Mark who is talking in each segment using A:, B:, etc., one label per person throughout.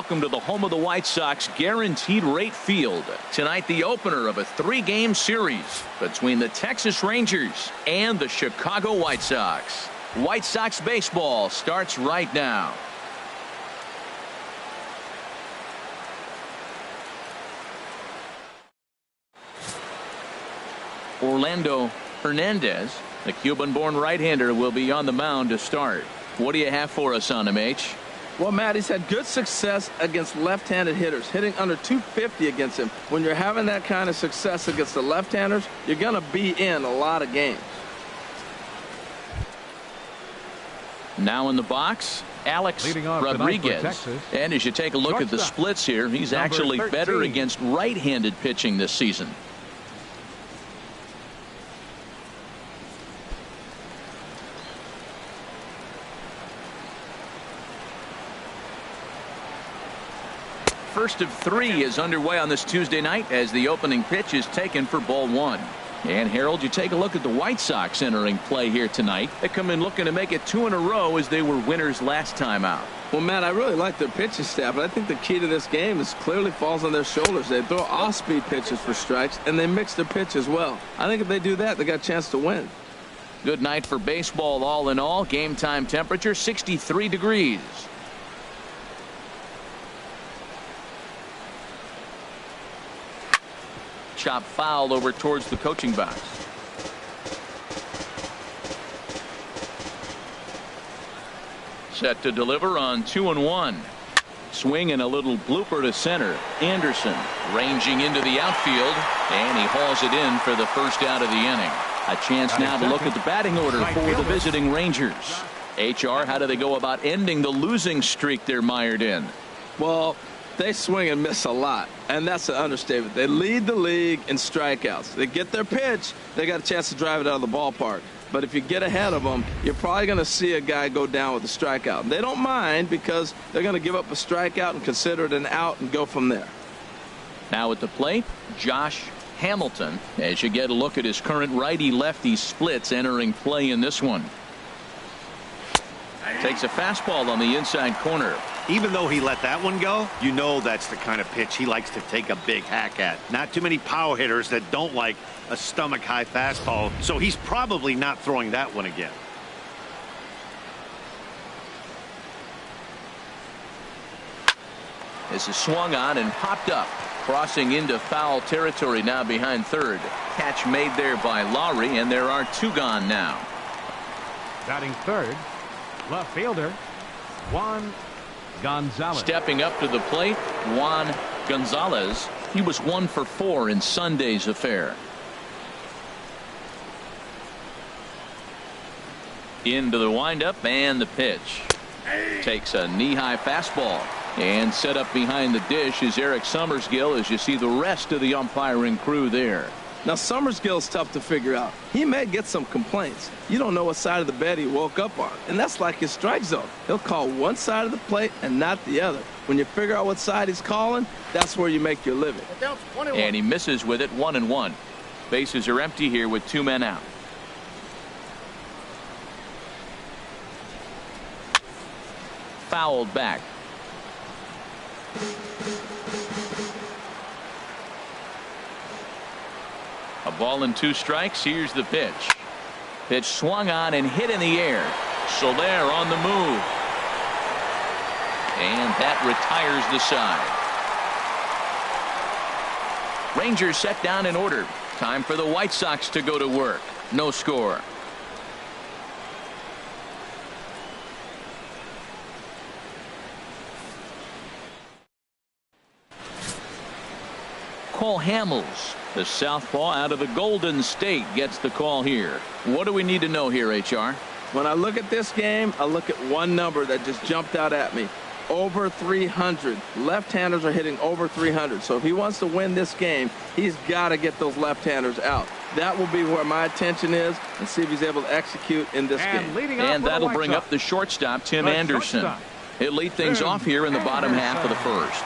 A: welcome to the home of the White Sox, Guaranteed Rate Field. Tonight, the opener of a 3-game series between the Texas Rangers and the Chicago White Sox. White Sox baseball starts right now. Orlando Hernandez, the Cuban-born right-hander, will be on the mound to start. What do you have for us on him, H?
B: Well, Matt, he's had good success against left-handed hitters, hitting under 250 against him. When you're having that kind of success against the left-handers, you're going to be in a lot of games.
A: Now in the box, Alex Rodriguez. And as you take a look at the splits here, he's actually better against right-handed pitching this season. First of 3 is underway on this Tuesday night as the opening pitch is taken for ball 1. And Harold, you take a look at the White Sox entering play here tonight. They come in looking to make it 2 in a row as they were winners last time out.
B: Well, Matt, I really like their pitching staff, but I think the key to this game is clearly falls on their shoulders. They throw off-speed pitches for strikes, and they mix their pitch as well. I think if they do that, they got a chance to win.
A: Good night for baseball all in all. Game time temperature 63 degrees. Chop foul over towards the coaching box. Set to deliver on 2-1. Swing and a little blooper to center. Anderson ranging into the outfield, and he hauls it in for the first out of the inning. A chance now to look at the batting order for the visiting Rangers. HR, how do they go about ending the losing streak they're mired in?
B: Well, they swing and miss a lot, and that's an understatement. They lead the league in strikeouts. They get their pitch, they got a chance to drive it out of the ballpark. But if you get ahead of them, you're probably going to see a guy go down with a strikeout. And they don't mind because they're going to give up a strikeout and consider it an out and go from there.
A: Now at the plate, Josh Hamilton, as you get a look at his current righty-lefty splits entering play in this one. Takes a fastball on the inside corner.
C: Even though he let that one go, you know that's the kind of pitch he likes to take a big hack at. Not too many power hitters that don't like a stomach-high fastball, so he's probably not throwing that one again.
A: This is swung on and popped up. Crossing into foul territory now behind third. Catch made there by Lowry, and there are 2 gone now.
D: Batting third, left fielder, Juan Gonzales.
A: Stepping up to the plate, Juan Gonzales. He was 1 for 4 in Sunday's affair. Into the windup and the pitch. Takes a knee-high fastball. And set up behind the dish is Eric Summersgill as you see the rest of the umpiring crew there.
B: Now, Summersgill's tough to figure out. He may get some complaints. You don't know what side of the bed he woke up on, and that's like his strike zone. He'll call one side of the plate and not the other. When you figure out what side he's calling, that's where you make your living.
A: And he misses with it, 1-1. Bases are empty here with 2 men out. Fouled back. A ball and 2 strikes. Here's the pitch. Pitch swung on and hit in the air. Soler on the move. And that retires the side. Rangers set down in order. Time for the White Sox to go to work. No score. Cole Hamels, the southpaw out of the Golden State, gets the call here. What do we need to know here, HR?
B: When I look at this game, I look at one number that just jumped out at me. Over 300. Left-handers are hitting over 300. So if he wants to win this game, he's got to get those left-handers out. That will be where my attention is, and see if he's able to execute in this game.
A: And that'll bring up the shortstop, Tim Anderson. He'll lead things off here in the bottom half of the first.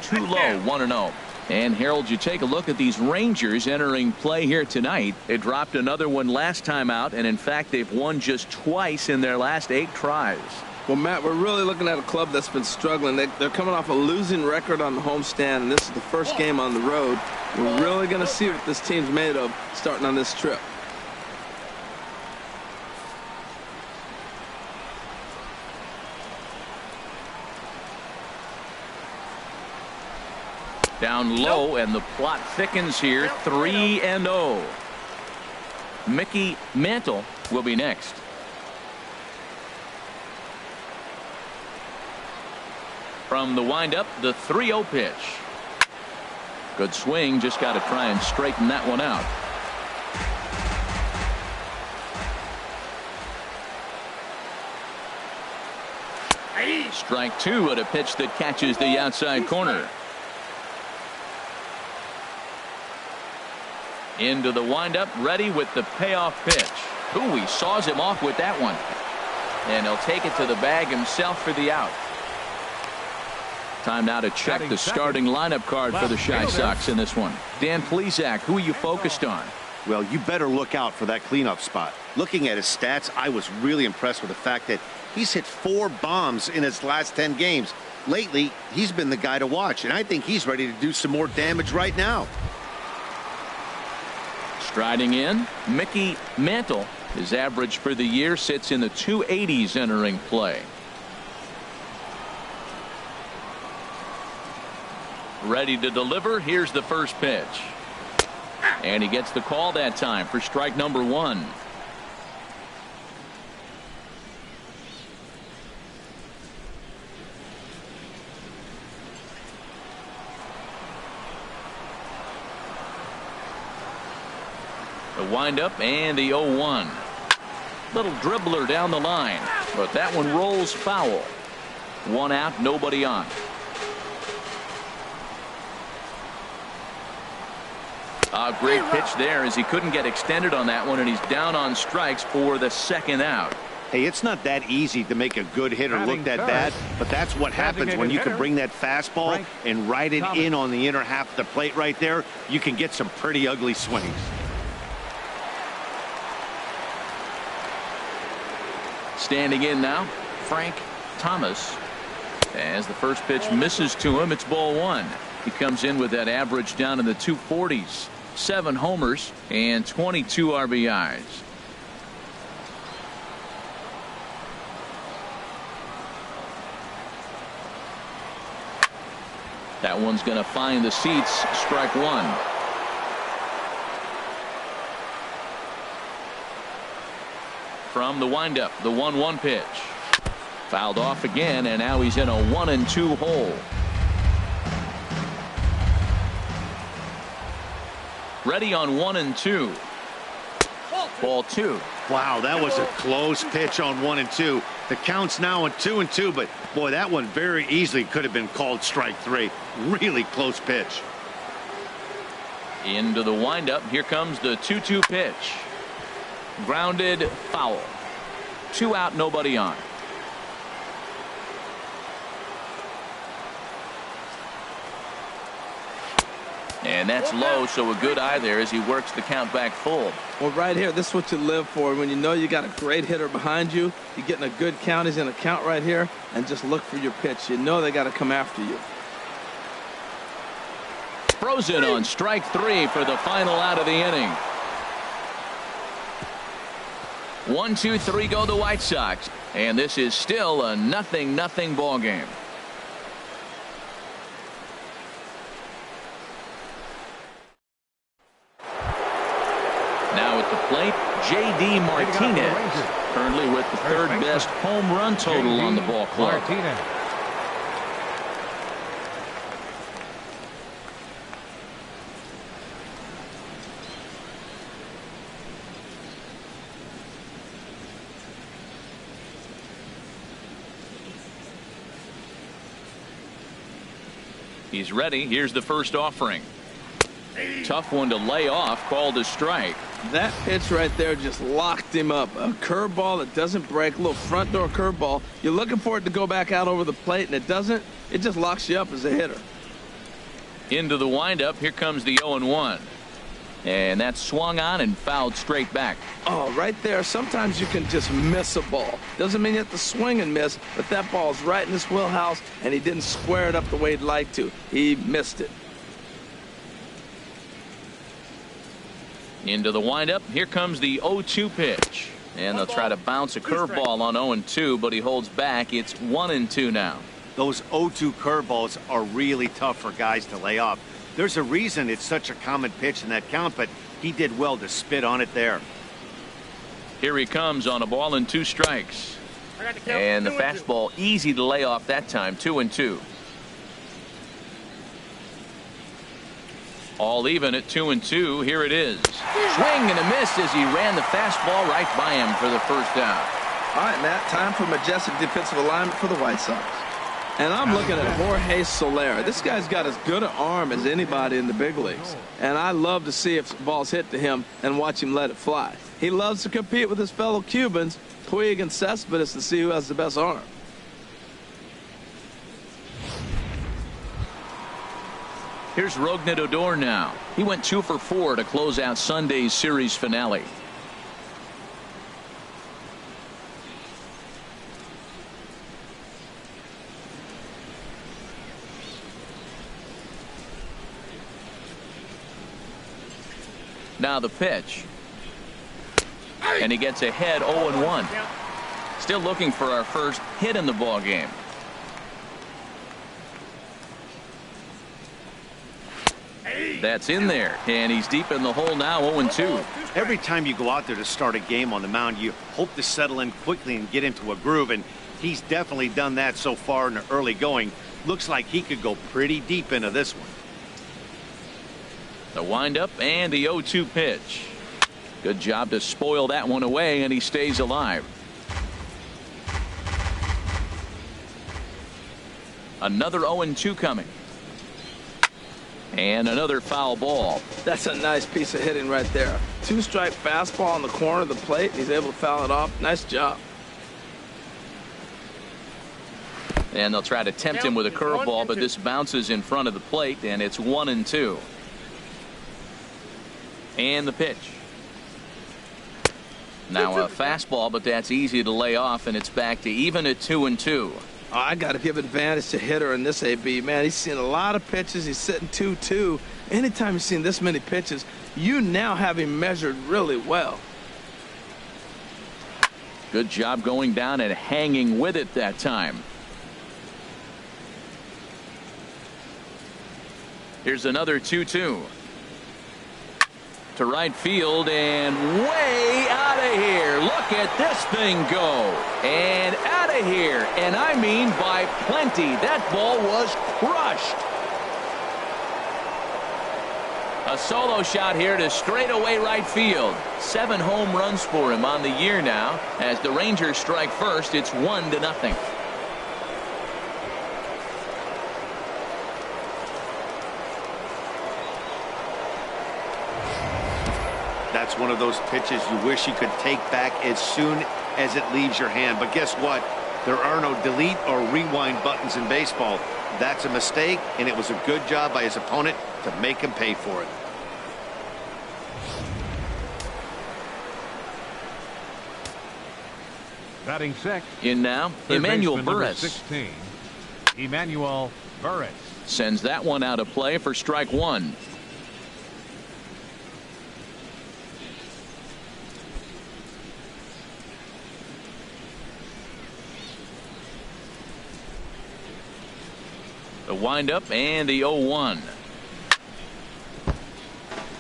A: Too low, 1-0. And Harold, you take a look at these Rangers entering play here tonight. They dropped another one last time out, and in fact they've won just twice in their last 8 tries.
B: Well, Matt, we're really looking at a club that's been struggling. They're coming off a losing record on the homestand, and this is the first game on the road. We're really going to see what this team's made of starting on this trip.
A: Down low, and the plot thickens here. 3-0. Mickey Mantle will be next. From the windup, the 3-0 pitch. Good swing, just got to try and straighten that one out. Strike 2 at a pitch that catches the outside corner. Into the windup, ready with the payoff pitch. Ooh, he saws him off with that one. And he'll take it to the bag himself for the out. Time now to check the starting lineup card for the Chi Sox in this one. Dan Plesac, who are you focused on?
C: Well, you better look out for that cleanup spot. Looking at his stats, I was really impressed with the fact that he's hit 4 bombs in his last 10 games. Lately, he's been the guy to watch, and I think he's ready to do some more damage right now.
A: Striding in, Mickey Mantle. His average for the year sits in the 280s entering play. Ready to deliver. Here's the first pitch. And he gets the call that time for strike number 1. The windup and the 0-1. Little dribbler down the line, but that one rolls foul. 1 out, nobody on. A great pitch there as he couldn't get extended on that one, and he's down on strikes for the 2nd out.
C: Hey, it's not that easy to make a good hitter look that bad, but that's what happens when you can bring that fastball and ride it in on the inner half of the plate right there. You can get some pretty ugly swings.
A: Standing in now, Frank Thomas. As the first pitch misses to him, it's ball 1. He comes in with that average down in the 240s. 7 homers and 22 RBIs. That one's going to find the seats. Strike 1. From the windup, the 1-1 pitch. Fouled off again, and now he's in a 1-2 hole. Ready on 1-2. Ball 2.
C: Wow, that was a close pitch on 1-2. The count's now on 2-2, but boy, that one very easily could have been called strike 3. Really close pitch.
A: Into the windup. Here comes the 2-2 pitch. Grounded, foul. 2 out, nobody on. And that's low, so a good eye there as he works the count back full.
B: Well, right here, this is what you live for. When you know you got a great hitter behind you, you're getting a good count. He's in a count right here, and just look for your pitch. You know they got to come after you.
A: Frozen on strike 3 for the final out of the inning. 1, 2, 3 go the White Sox, and this is still a 0-0 ball game. Now at the plate, J.D. Martinez, currently with the 3rd best home run total on the ball club. He's ready. Here's the first offering. Tough one to lay off, called a strike.
B: That pitch right there just locked him up. A curveball that doesn't break, a little front door curveball. You're looking for it to go back out over the plate, and it doesn't. It just locks you up as a hitter.
A: Into the windup. Here comes the 0-1. And that's swung on and fouled straight back.
B: Oh, right there. Sometimes you can just miss a ball. Doesn't mean you have to swing and miss, but that ball's right in his wheelhouse, and he didn't square it up the way he'd like to. He missed it.
A: Into the windup. Here comes the 0-2 pitch. And they'll try to bounce a curveball on 0-2, but he holds back. It's 1-2 now.
C: Those 0-2 curveballs are really tough for guys to lay off. There's a reason it's such a common pitch in that count, but he did well to spit on it there.
A: Here he comes on a ball and 2 strikes. And the fastball easy to lay off that time. 2-2. All even at 2-2. Here it is. Swing and a miss as he ran the fastball right by him for the first out.
B: All right, Matt, time for majestic defensive alignment for the White Sox. And I'm looking at Jorge Soler. This guy's got as good an arm as anybody in the big leagues. And I love to see if balls hit to him and watch him let it fly. He loves to compete with his fellow Cubans, Puig and Cespedes, to see who has the best arm.
A: Here's Rougned Odor now. He went 2 for 4 to close out Sunday's series finale. Now the pitch. And he gets ahead 0-1. Still looking for our first hit in the ball game. That's in there, and he's deep in the hole now. 0-2.
C: Every time you go out there to start a game on the mound, you hope to settle in quickly and get into a groove, and he's definitely done that so far in the early going. Looks like he could go pretty deep into this one.
A: The windup and the 0-2 pitch. Good job to spoil that one away, and he stays alive. Another 0-2 coming. And another foul ball.
B: That's a nice piece of hitting right there. 2-strike fastball on the corner of the plate. He's able to foul it off. Nice job.
A: And they'll try to tempt him with a curveball, but this bounces in front of the plate, and it's 1-2. And the pitch. Now a fastball, but that's easy to lay off, and it's back to even at 2-2.
B: Oh, I got to give advantage to hitter in this AB. Man, he's seen a lot of pitches. He's sitting 2-2. Anytime you've seen this many pitches, you now have him measured really well.
A: Good job going down and hanging with it that time. Here's another 2-2. To right field and way out of here. Look at this thing go. And out of here. And I mean by plenty. That ball was crushed. A solo shot here to straightaway right field. 7 home runs for him on the year now. As the Rangers strike first, it's 1-0.
C: That's one of those pitches you wish you could take back as soon as it leaves your hand. But guess what? There are no delete or rewind buttons in baseball. That's a mistake, and it was a good job by his opponent to make him pay for it.
D: Batting sixth.
A: In now,
D: Third
A: Emmanuel
D: baseman, number
A: Burris.
D: 16. Emmanuel Burris.
A: Sends that one out of play for strike 1. The windup and the 0-1.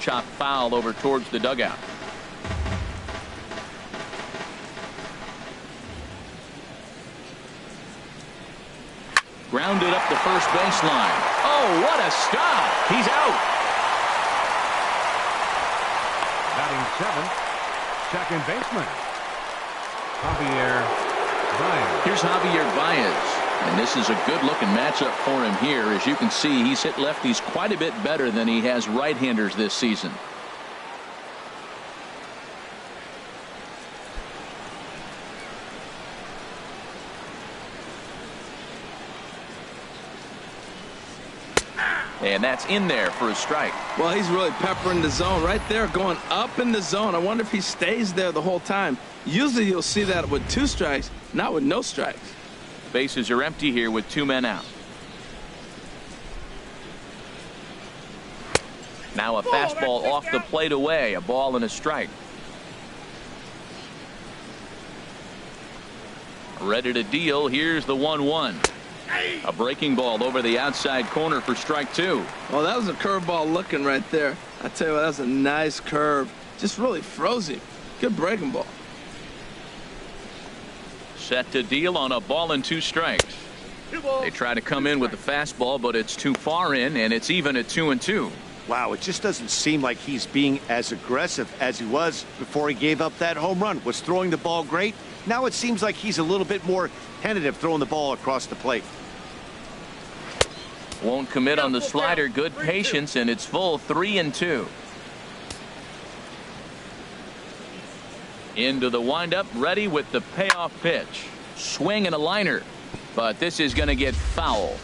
A: Chop foul over towards the dugout. Grounded up the first baseline. Oh, what a stop. He's out.
D: Batting seventh, second baseman, Javier Baez.
A: Here's Javier Baez. And this is a good-looking matchup for him here. As you can see, he's hit lefties quite a bit better than he has right-handers this season. And that's in there for a strike.
B: Well, he's really peppering the zone right there, going up in the zone. I wonder if he stays there the whole time. Usually you'll see that with 2 strikes, not with no strikes.
A: Bases are empty here with 2 men out. Now a fastball off the plate away, a ball and a strike. Ready to deal. Here's the 1-1. A breaking ball over the outside corner for strike 2.
B: Well, that was a curveball looking right there. I tell you what, that was a nice curve. Just really froze him. Good breaking ball.
A: Set to deal on a ball and 2 strikes. They try to come in with the fastball, but it's too far in, and it's even at 2-2.
C: Wow, it just doesn't seem like he's being as aggressive as he was before he gave up that home run. Was throwing the ball great. Now it seems like he's a little bit more tentative throwing the ball across the plate.
A: Won't commit on the slider. Good patience, and it's full 3-2. Into the windup, ready with the payoff pitch. Swing and a liner, but this is going to get foul.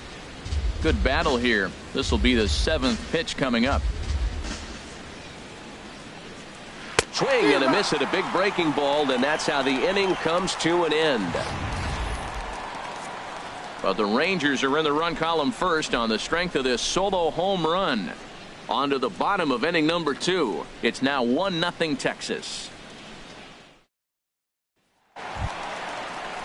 A: Good battle here. This will be the 7th pitch coming up.
E: Swing and a miss at a big breaking ball, and that's how the inning comes to an end.
A: But the Rangers are in the run column first on the strength of this solo home run. On to the bottom of inning number 2. It's now 1-0 Texas.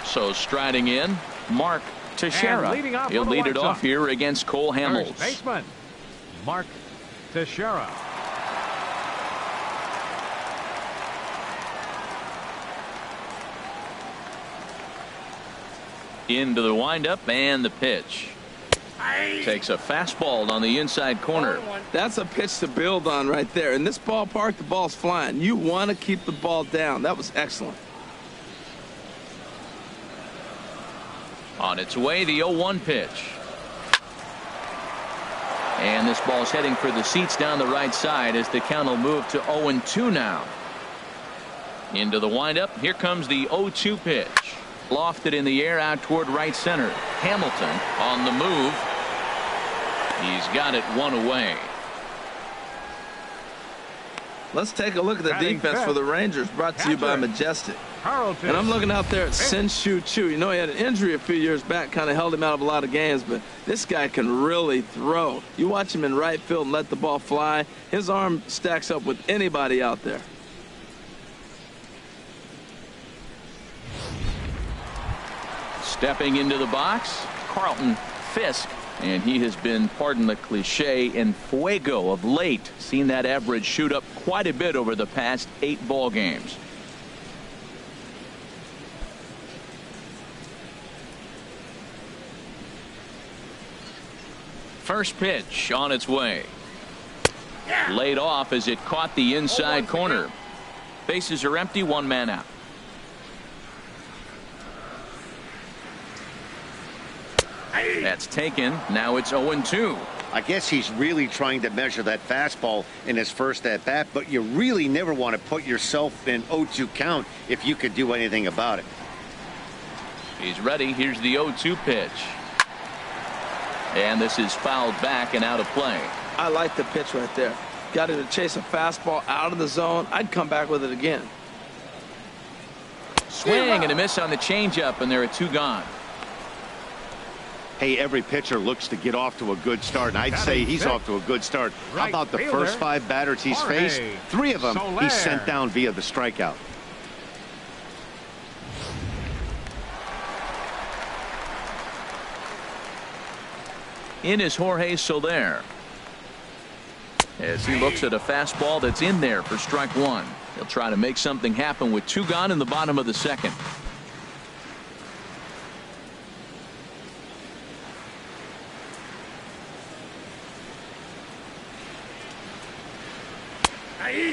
A: So striding in, Mark Texeira. He'll lead it off here against Cole Hamels.
D: First baseman, Mark Texeira.
A: Into the windup and the pitch. Takes a fastball on the inside corner.
B: That's a pitch to build on right there. In this ballpark, the ball's flying. You want to keep the ball down. That was excellent.
A: On its way, the 0-1 pitch. And this ball's heading for the seats down the right side as the count will move to 0-2 now. Into the windup. Here comes the 0-2 pitch. Lofted in the air out toward right center. Hamilton on the move. He's got it 1 away.
B: Let's take a look at the defense for the Rangers, brought to you by Majestic.
D: Carlton.
B: And I'm looking out there at Sin-Shu Chu. You know, he had an injury a few years back, kind of held him out of a lot of games, but this guy can really throw. You watch him in right field and let the ball fly. His arm stacks up with anybody out there.
A: Stepping into the box, Carlton, Fisk, and he has been, pardon the cliche, in fuego of late. Seen that average shoot up quite a bit over the past 8 ball games. First pitch on its way. Laid off as it caught the inside corner. Bases are empty, 1 man out. That's taken. Now it's 0-2.
C: I guess he's really trying to measure that fastball in his first at bat, but you really never want to put yourself in 0-2 count if you could do anything about it.
A: He's ready. Here's the 0-2 pitch. And this is fouled back and out of play.
B: I like the pitch right there. Got him to chase a fastball out of the zone. I'd come back with it again.
A: Swing and a miss on the changeup, and there are 2 gone.
C: Hey, every pitcher looks to get off to a good start, and I'd say he's off to a good start. How about the first 5 batters he's faced? 3 of them he's sent down via the strikeout.
A: In is Jorge Soler. As he looks at a fastball that's in there for strike 1. He'll try to make something happen with 2 gone in the bottom of the 2nd.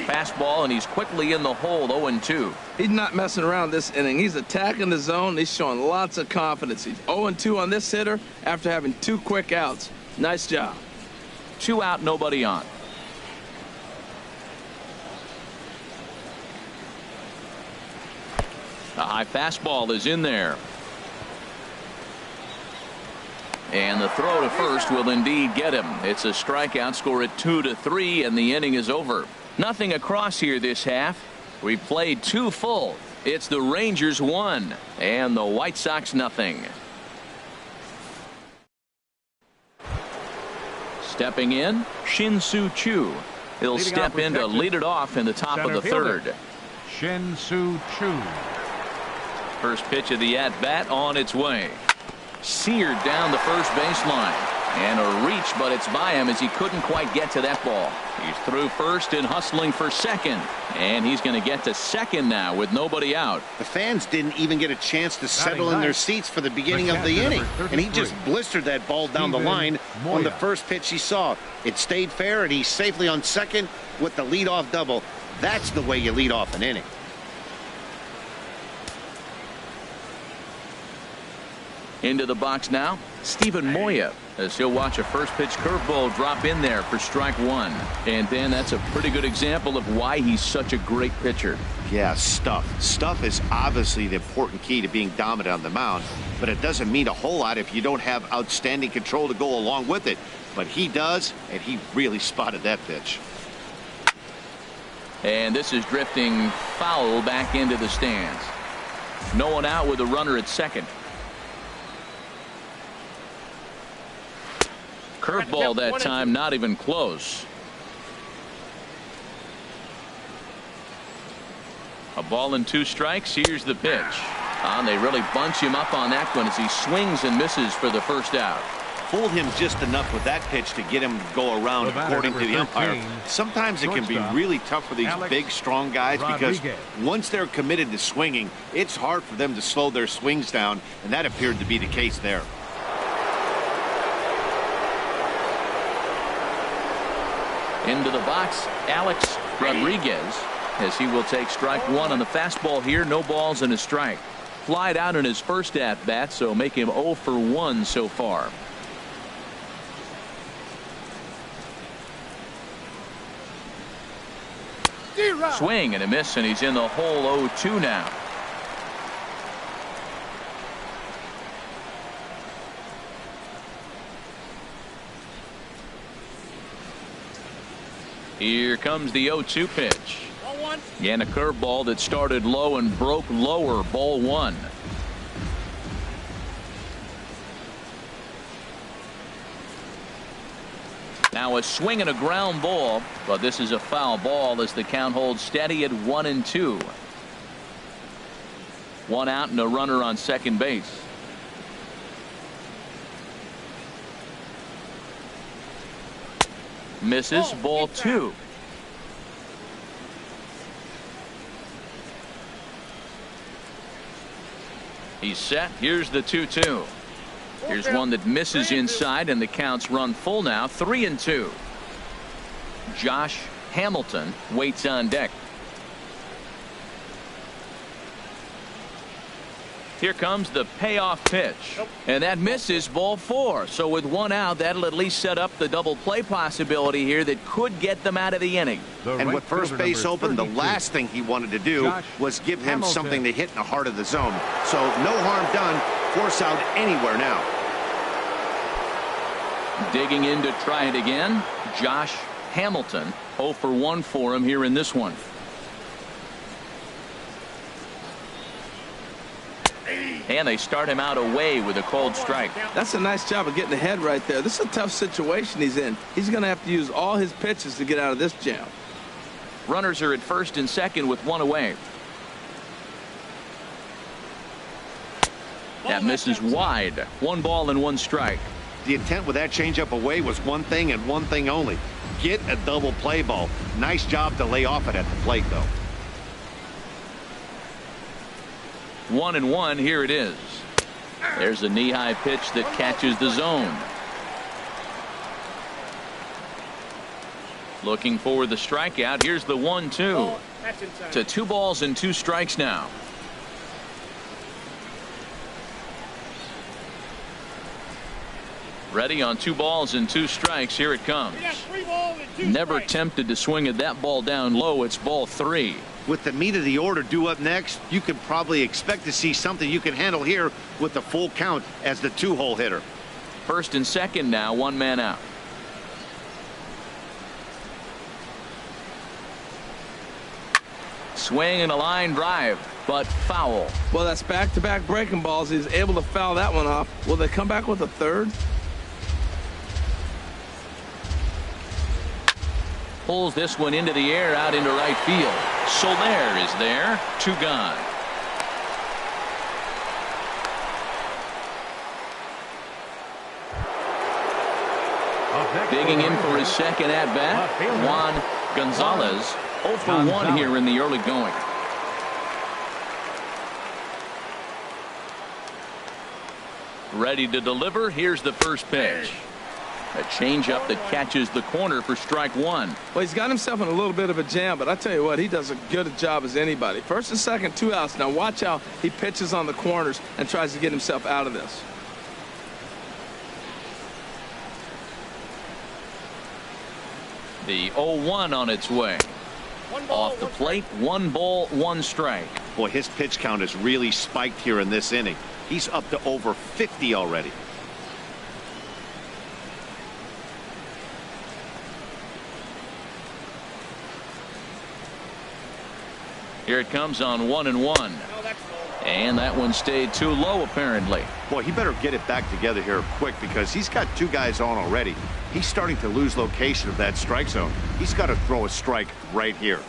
A: Fastball, and he's quickly in the hole. 0-2.
B: He's not messing around this inning. He's attacking the zone. He's showing lots of confidence. He's 0-2 on this hitter after having 2 quick outs. Nice job.
A: 2 out, nobody on. A high fastball is in there. And the throw to first will indeed get him. It's a strikeout, score at 2-3, and the inning is over. Nothing across here this half. We played 2 full. It's the Rangers 1 and the White Sox nothing. Stepping in, Shin-Soo Choo. He'll step in to lead it off in the top of the third.
D: Shin-Soo Choo.
A: First pitch of the at-bat on its way. Seared down the first baseline. And a reach, but it's by him as he couldn't quite get to that ball. He's through first and hustling for second. And he's going to get to second now with nobody out.
C: The fans didn't even get a chance to settle in their seats for the beginning of the inning. And he just blistered that ball down the line on the first pitch he saw. It stayed fair, and he's safely on second with the leadoff double. That's the way you lead off an inning.
A: Into the box now, Steven Moya, as he'll watch a first pitch curveball drop in there for strike 1. And then that's a pretty good example of why he's such a great pitcher.
C: Yeah, stuff. Stuff is obviously the important key to being dominant on the mound, but it doesn't mean a whole lot if you don't have outstanding control to go along with it. But he does, and he really spotted that pitch.
A: And this is drifting foul back into the stands. No one out with a runner at second. Curveball that time, not even close. A ball and 2 strikes. Here's the pitch. And they really bunch him up on that one as he swings and misses for the first out.
C: Fooled him just enough with that pitch to get him to go around according to the umpire. Sometimes it can be really tough for these big, strong guys because once they're committed to swinging, it's hard for them to slow their swings down, and that appeared to be the case there.
A: Into the box, Alex Rodriguez, as he will take strike 1 on the fastball here. No balls and a strike. Flied out in his first at bat, so make him 0 for 1 so far. Swing and a miss, and he's in the hole 0-2 now. Here comes the 0-2 pitch. And a curveball that started low and broke lower. Ball 1. Now a swing and a ground ball, but this is a foul ball as the count holds steady at 1-2. 1 out and a runner on second base. Misses. Ball 2. He's set. Here's the 2-2. Here's one that misses inside, and the counts run full now. 3-2. Josh Hamilton waits on deck. Here comes the payoff pitch. And that misses. Ball 4. So with 1 out, that'll at least set up the double play possibility here that could get them out of the inning.
C: And with first base open, the last thing he wanted to do was give him something to hit in the heart of the zone. So no harm done. Force out anywhere now.
A: Digging in to try it again, Josh Hamilton. 0 for 1 for him here in this one. And they start him out away with a cold strike.
B: That's a nice job of getting ahead right there. This is a tough situation he's in. He's going to have to use all his pitches to get out of this jam.
A: Runners are at first and second with 1 away. That misses wide. 1 ball and 1 strike.
C: The intent with that changeup away was one thing and one thing only. Get a double play ball. Nice job to lay off it at the plate, though.
A: 1-1. Here it is. There's a knee-high pitch that catches the zone. Looking for the strikeout. Here's the 1-2. To 2 balls and 2 strikes now. Ready on 2 balls and 2 strikes. Here it comes. Never tempted to swing at that ball down low. It's ball 3.
C: With the meat of the order due up next, you could probably expect to see something you can handle here with the full count as the 2-hole hitter.
A: First and second now, one man out. Swing and a line drive, but foul.
B: Well, that's back-to-back breaking balls. He's able to foul that one off. Will they come back with a third?
A: Pulls this one into the air out into right field. Soler is there. 2 gone. Digging in for his second at bat, Juan Gonzales. 0 for 1 here in the early going. Ready to deliver. Here's the first pitch. A changeup that catches the corner for strike 1.
B: Well, he's got himself in a little bit of a jam, but I tell you what, he does a good job as anybody. First and second, 2 outs. Now watch how he pitches on the corners and tries to get himself out of this.
A: The 0-1 on its way. Off the plate, 1 ball, 1 strike.
C: Boy, his pitch count has really spiked here in this inning. He's up to over 50 already.
A: Here it comes on 1-1. And that one stayed too low, apparently.
C: Boy, he better get it back together here quick because he's got 2 guys on already. He's starting to lose location of that strike zone. He's got to throw a strike right here.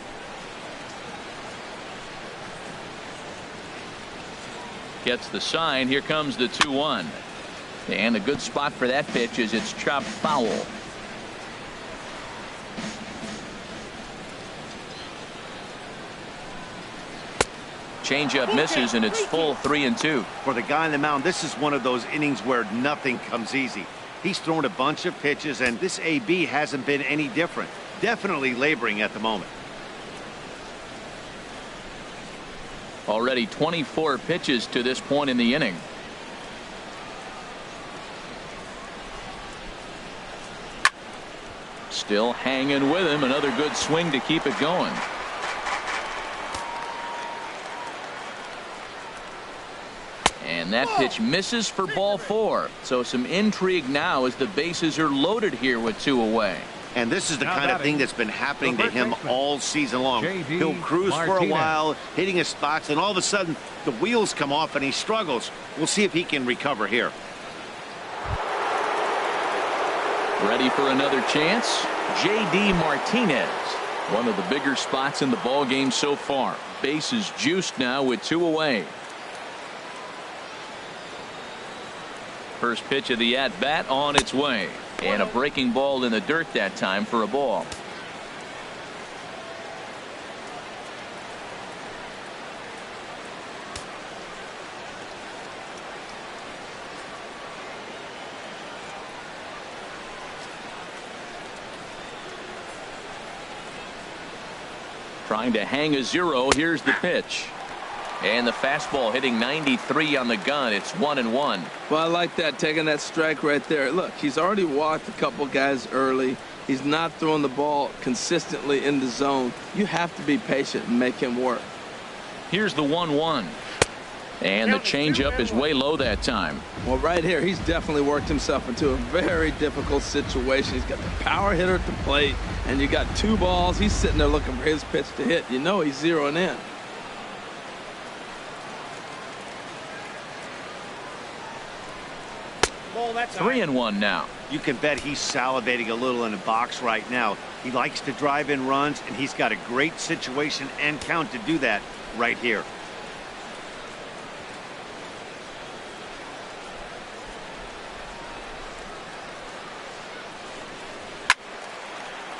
A: Gets the sign. Here comes the 2-1. And a good spot for that pitch is it's chopped foul. Changeup misses, and it's full 3-2.
C: For the guy on the mound, this is one of those innings where nothing comes easy. He's thrown a bunch of pitches, and this AB hasn't been any different. Definitely laboring at the moment.
A: Already 24 pitches to this point in the inning. Still hanging with him. Another good swing to keep it going. And that pitch misses for ball 4. So some intrigue now as the bases are loaded here with 2 away.
C: And this is the kind of thing that's been happening to him all season long. He'll cruise for a while, hitting his spots, and all of a sudden the wheels come off and he struggles. We'll see if he can recover here.
A: Ready for another chance? J.D. Martinez. One of the bigger spots in the ball game so far. Bases juiced now with 2 away. First pitch of the at-bat on its way. And a breaking ball in the dirt that time for a ball. Trying to hang a 0. Here's the pitch. And the fastball hitting 93 on the gun. It's 1-1.
B: Well, I like that, taking that strike right there. Look, he's already walked a couple guys early. He's not throwing the ball consistently in the zone. You have to be patient and make him work.
A: Here's the 1-1. And the changeup is way low that time.
B: Well, right here, he's definitely worked himself into a very difficult situation. He's got the power hitter at the plate, and you got 2 balls. He's sitting there looking for his pitch to hit. You know he's zeroing in.
A: That's 3-1 now.
C: You can bet he's salivating a little in the box right now. He likes to drive in runs, and he's got a great situation and count to do that right here.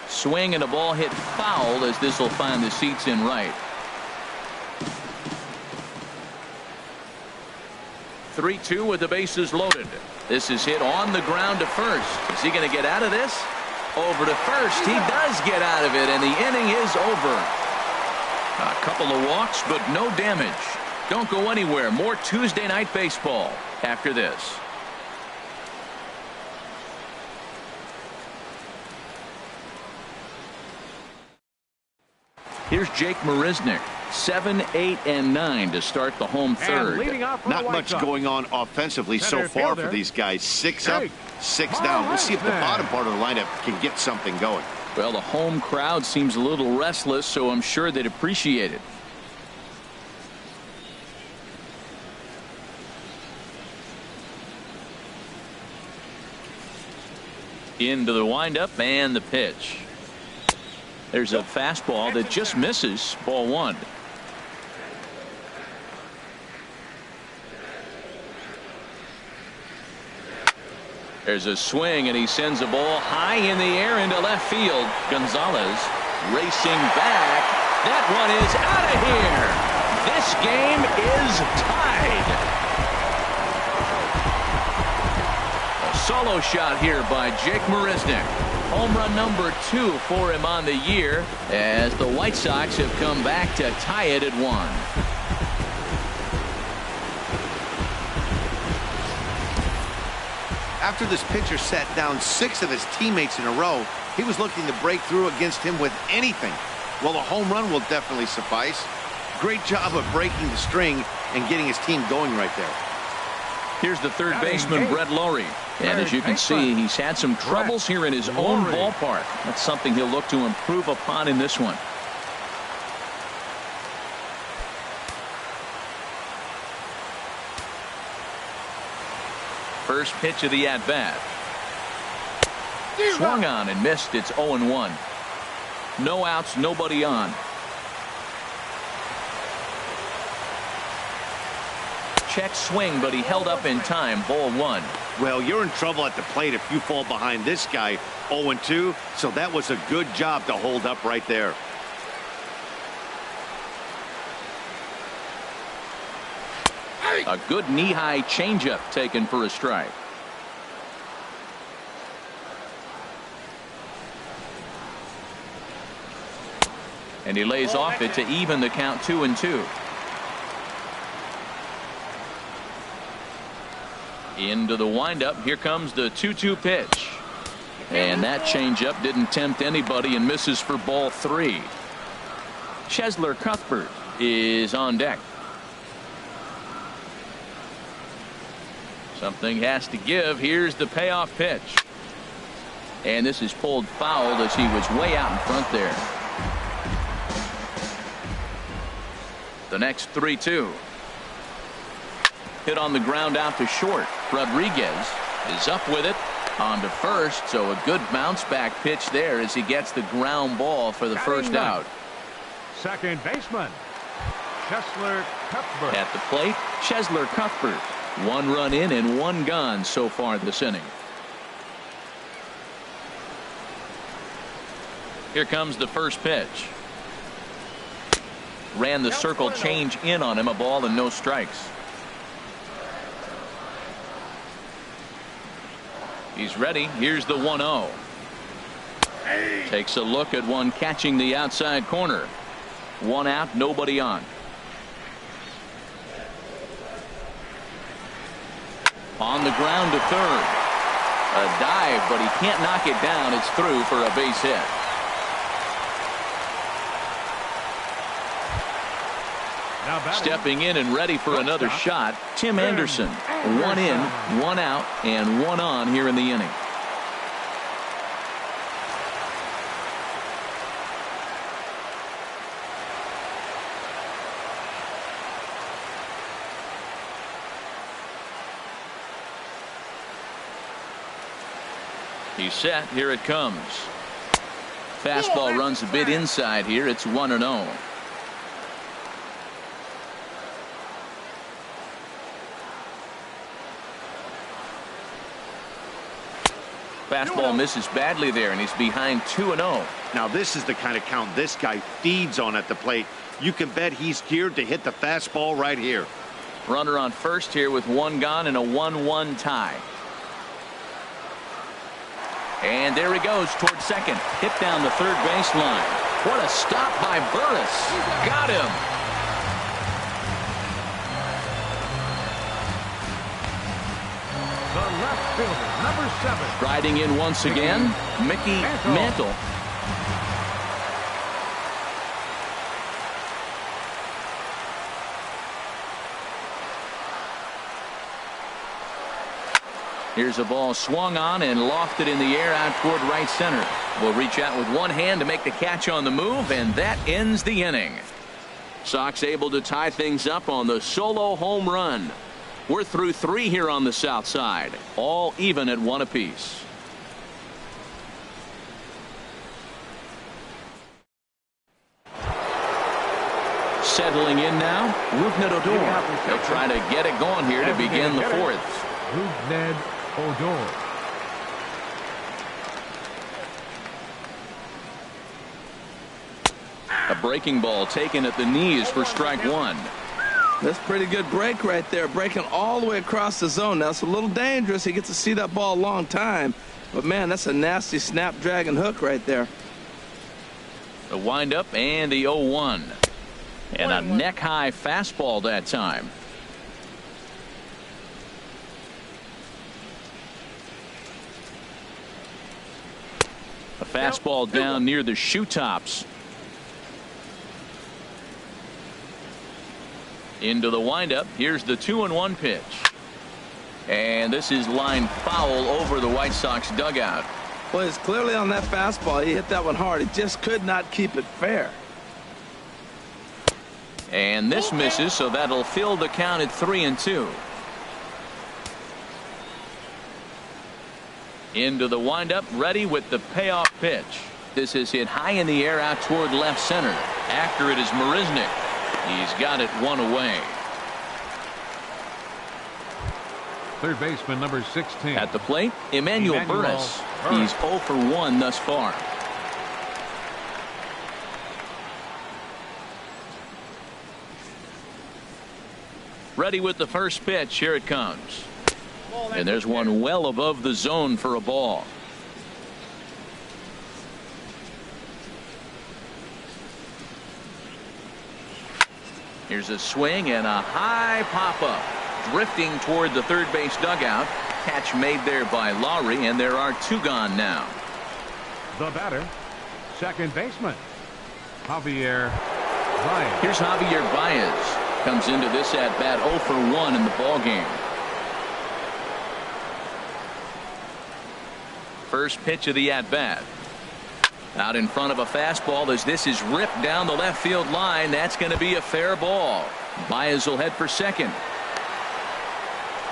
A: Swing and a ball hit foul as this will find the seats in right. 3-2 with the bases loaded. This is hit on the ground to first. Is he going to get out of this? Over to first. He does get out of it, and the inning is over. A couple of walks, but no damage. Don't go anywhere. More Tuesday night baseball after this. Here's Jake Marisnick. 7, 8, and 9 to start the home third.
C: Not much going on offensively so far for these guys. 6 up, 6 down. We'll see if the bottom part of the lineup can get something going.
A: Well, the home crowd seems a little restless, so I'm sure they'd appreciate it. Into the windup and the pitch. There's a fastball that just misses. Ball 1. There's a swing, and he sends a ball high in the air into left field. Gonzales racing back. That one is out of here. This game is tied. A solo shot here by Jake Marisnick. Home run number 2 for him on the year, as the White Sox have come back to tie it at 1.
C: After this pitcher sat down 6 of his teammates in a row, he was looking to break through against him with anything. Well, a home run will definitely suffice. Great job of breaking the string and getting his team going right there.
A: Here's the third baseman, Brett Lowry. And as you can see, he's had some troubles here in his own ballpark. That's something he'll look to improve upon in this one. First pitch of the at-bat. Swung on and missed. It's 0-1. No outs, nobody on. Check swing, but he held up in time. Ball 1.
C: Well, you're in trouble at the plate if you fall behind this guy. 0-2, so that was a good job to hold up right there.
A: A good knee-high changeup taken for a strike. And he lays off it to even the count 2-2. Into the windup. Here comes the 2-2 pitch. And that changeup didn't tempt anybody and misses for ball 3. Chesler Cuthbert is on deck. Something has to give. Here's the payoff pitch. And this is pulled foul as he was way out in front there. The next 3-2. Hit on the ground out to short. Rodriguez is up with it on to first, so a good bounce back pitch there as he gets the ground ball for the first out.
D: Second baseman, Chesler Cuthbert.
A: At the plate, Chesler Cuthbert. 1 run in and 1 gone so far this inning. Here comes the first pitch. Ran the circle change in on him. A ball and no strikes. He's ready. Here's the 1-0. Takes a look at one catching the outside corner. 1 out, nobody on. On the ground to third. A dive, but he can't knock it down. It's through for a base hit. Stepping in and ready for another shot, Tim Anderson. 1 in, 1 out, and 1 on here in the inning. He's set. Here it comes. Fastball runs a bit inside here. It's 1-0. Fastball misses badly there, and he's behind 2-0.
C: Now this is the kind of count this guy feeds on at the plate. You can bet he's geared to hit the fastball right here.
A: Runner on first here with 1 gone and a 1-1 tie. And there he goes towards second. Hit down the third baseline. What a stop by Burris. Got him.
D: The left fielder, number 7.
A: Riding in once again, Mickey Mantle. Here's a ball swung on and lofted in the air out toward right center. Will reach out with one hand to make the catch on the move, and that ends the inning. Sox able to tie things up on the solo home run. We're through 3 here on the south side, all even at 1 apiece. Settling in now, Rougned. They'll try to get it going here to begin the 4th.
D: Rougned Odor.
A: A breaking ball taken at the knees for strike 1.
B: That's a pretty good break right there, breaking all the way across the zone. Now, it's a little dangerous. He gets to see that ball a long time. But, man, that's a nasty snapdragon hook right there.
A: The windup and the 0-1. And a neck-high fastball that time. A fastball down near the shoe tops. Into the windup. Here's the 2-1 pitch. And this is lined foul over the White Sox dugout.
B: Well, it's clearly on that fastball. He hit that one hard. He just could not keep it fair.
A: And this misses, so that'll fill the count at 3-2. Into the windup, ready with the payoff pitch. This is hit high in the air out toward left center. After it is Marisnick. He's got it 1 away.
D: Third baseman number 16.
A: At the plate, Emmanuel Burris. He's 0 for 1 thus far. Ready with the first pitch. Here it comes. And there's one well above the zone for a ball. Here's a swing and a high pop-up. Drifting toward the third base dugout. Catch made there by Lowry, and there are 2 gone now.
D: The batter, second baseman, Javier Baez.
A: Here's Javier Baez. Comes into this at bat 0 for 1 in the ball game. First pitch of the at bat. Out in front of a fastball as this is ripped down the left field line. That's going to be a fair ball. Baez will head for second.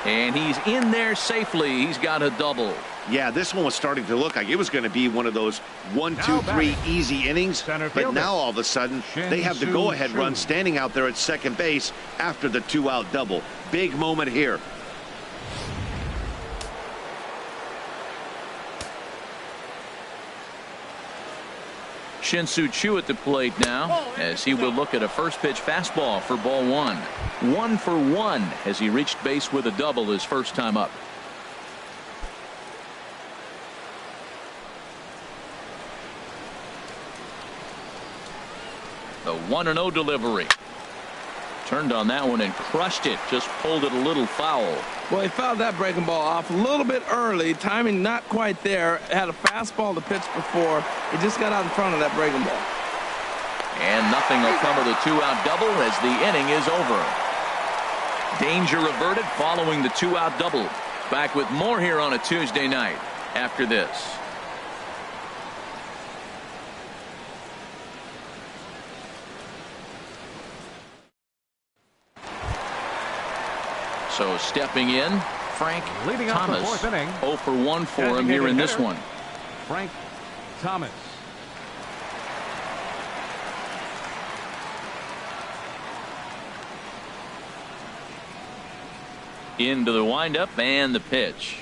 A: And he's in there safely. He's got a double.
C: Yeah, this one was starting to look like it was going to be one of those 1, 2, 3 easy innings. But now all of a sudden they have the go-ahead run standing out there at second base after the 2-out double. Big moment here.
A: Shin-Soo Choo at the plate now as he will look at a first pitch fastball for ball 1. 1 for 1 as he reached base with a double his first time up. The 1-0 delivery. Turned on that one and crushed it. Just pulled it a little foul.
B: Well, he fouled that breaking ball off a little bit early. Timing not quite there. Had a fastball to pitch before. He just got out in front of that breaking ball.
A: And nothing will come of the 2-out double as the inning is over. Danger averted following the 2-out double. Back with more here on a Tuesday night after this. So stepping in, Frank
D: Leading off the
A: Thomas.
D: 4th inning.
A: 0 for 1 for him here in this one.
D: Frank Thomas.
A: Into the windup and the pitch.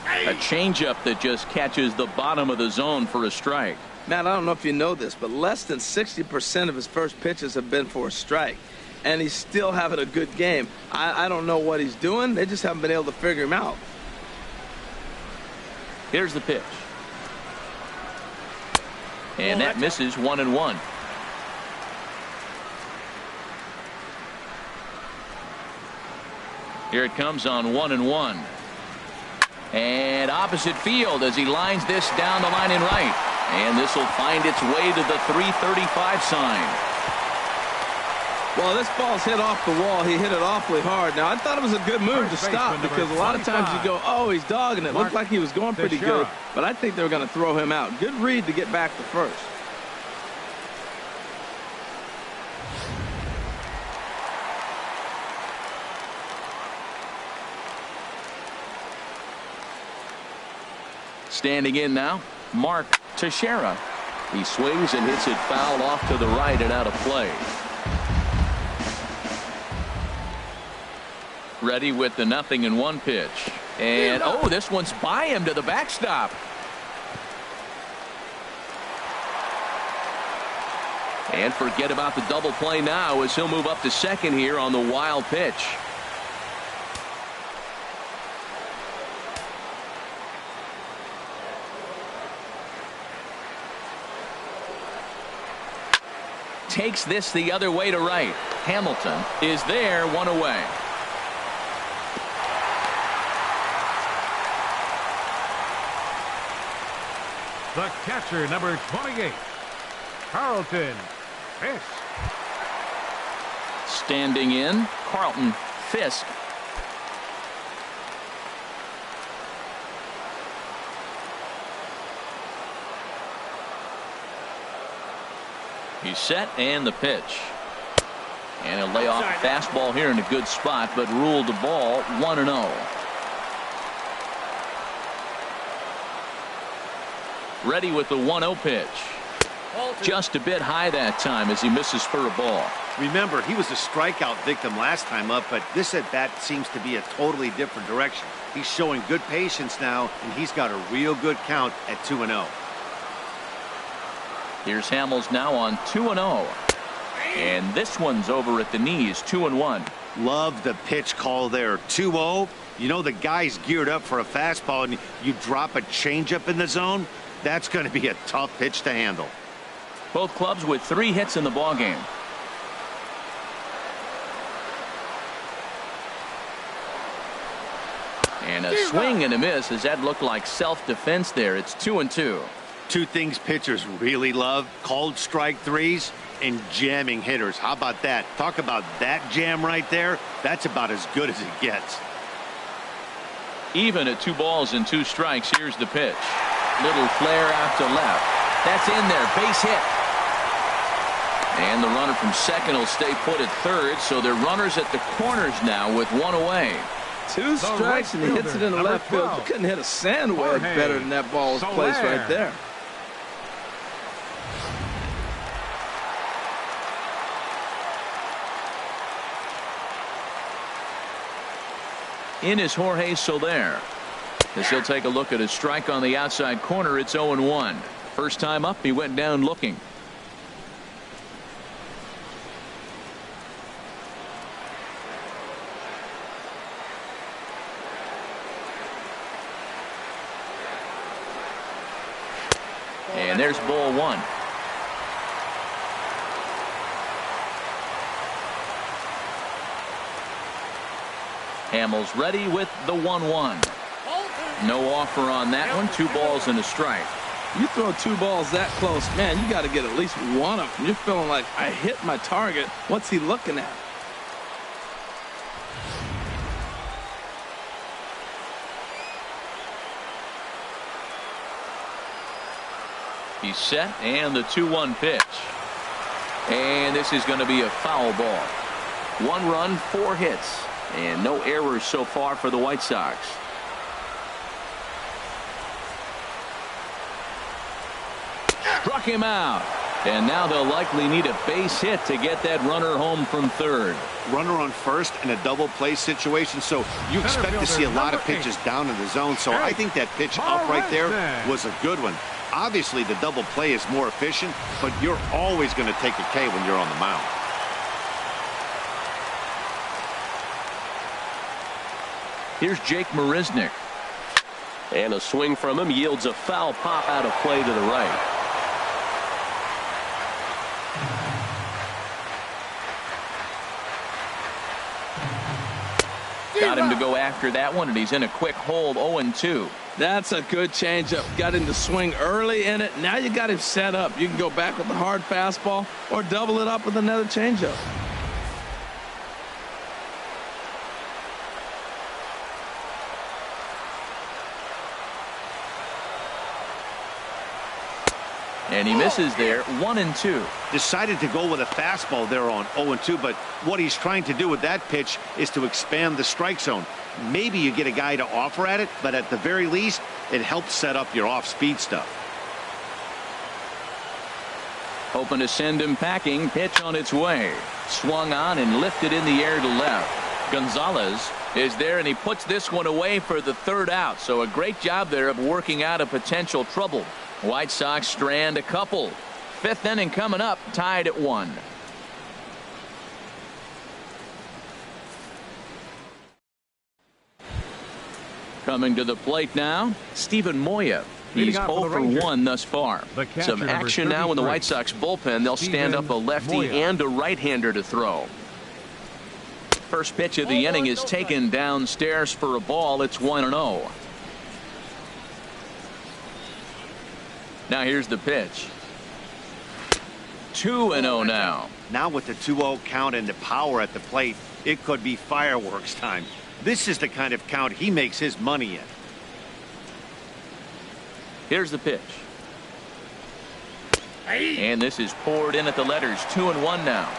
A: A changeup that just catches the bottom of the zone for a strike.
B: Matt, I don't know if you know this, but less than 60% of his first pitches have been for a strike. And he's still having a good game. I don't know what he's doing. They just haven't been able to figure him out.
A: Here's the pitch. And that misses 1-1. Here it comes on 1-1. And opposite field as he lines this down the line in right. And this will find its way to the 335 sign.
B: Well, this ball's hit off the wall. He hit it awfully hard. Now, I thought it was a good move to stop because a lot of times you go, oh, he's dogging it. Looked like he was going pretty good, but I think they were going to throw him out. Good read to get back to first.
A: Standing in now, Texeira. He swings and hits it foul off to the right and out of play. Ready with the 0-1 pitch. And oh, this one's by him to the backstop. And forget about the double play now as he'll move up to second here on the wild pitch. Takes this the other way to right. Hamilton is there, one away.
D: The catcher, number 28, Carlton, Fisk.
A: Standing in, Carlton, Fisk. He's set and the pitch. And he'll lay off the fastball here in a good spot, but ruled the ball 1-0. Ready with the 1-0 pitch. Just a bit high that time as he misses for a ball.
C: Remember, he was a strikeout victim last time up, but this at bat seems to be a totally different direction. He's showing good patience now, and he's got a real good count at 2-0.
A: Here's Hamels now on 2-0. And this one's over at the knees, 2-1.
C: Love the pitch call there. 2-0. You know the guy's geared up for a fastball, and you drop a changeup in the zone. That's going to be a tough pitch to handle.
A: Both clubs with 3 hits in the ballgame. And a swing and a miss as that looked like self-defense there. It's 2-2.
C: Two things pitchers really love: called strike threes and jamming hitters. How about that? Talk about that jam right there. That's about as good as it gets.
A: Even at 2 balls and 2 strikes. Here's the pitch. Little flare out to left. That's in there. Base hit. And the runner from second will stay put at third, so they're runners at the corners now with 1 away.
B: 2 strikes and he hits it in the left field. You couldn't hit a sand wedge better than that ball was placed right there.
A: In is Jorge Soler. As he'll take a look at his strike on the outside corner, it's 0-1. First time up, he went down looking. And there's ball 1. Hamels ready with the 1-1. No offer on that one. 2 balls and a strike.
B: You throw 2 balls that close, man, you got to get at least one of them. You're feeling like, I hit my target. What's he looking at?
A: He's set and the 2-1 pitch. And this is going to be a foul ball. 1 run, 4 hits. And no errors so far for the White Sox. Struck him out. And now they'll likely need a base hit to get that runner home from third.
C: Runner on first in a double play situation, so you expect to see a lot of pitches down in the zone. So I think that pitch up right there was a good one. Obviously, the double play is more efficient, but you're always going to take a K when you're on the mound.
A: Here's Jake Marisnick.
E: And a swing from him yields a foul pop out of play to the right.
A: Got him to go after that one, and he's in a quick hold. 0-2.
B: That's a good changeup. Got him to swing early in it. Now you got him set up. You can go back with the hard fastball or double it up with another changeup.
A: And he misses there. 1-2.
C: Decided to go with a fastball there on 0-2, but what he's trying to do with that pitch is to expand the strike zone. Maybe you get a guy to offer at it, but at the very least, it helps set up your off-speed stuff.
A: Hoping to send him packing. Pitch on its way. Swung on and lifted in the air to left. Gonzales is there, and he puts this one away for the third out. So a great job there of working out a potential trouble. White Sox strand a couple. Fifth inning coming up, tied at 1. Coming to the plate now, Steven Moya. He's 0 for 1 thus far. Some action now in the White Sox bullpen. They'll stand up a lefty and a right-hander to throw. First pitch of the inning is taken downstairs for a ball. It's 1-0. Now here's the pitch. 2-0 now.
C: Now with the 2-0 count and the power at the plate, it could be fireworks time. This is the kind of count he makes his money in.
A: Here's the pitch. And this is poured in at the letters. 2-1 now.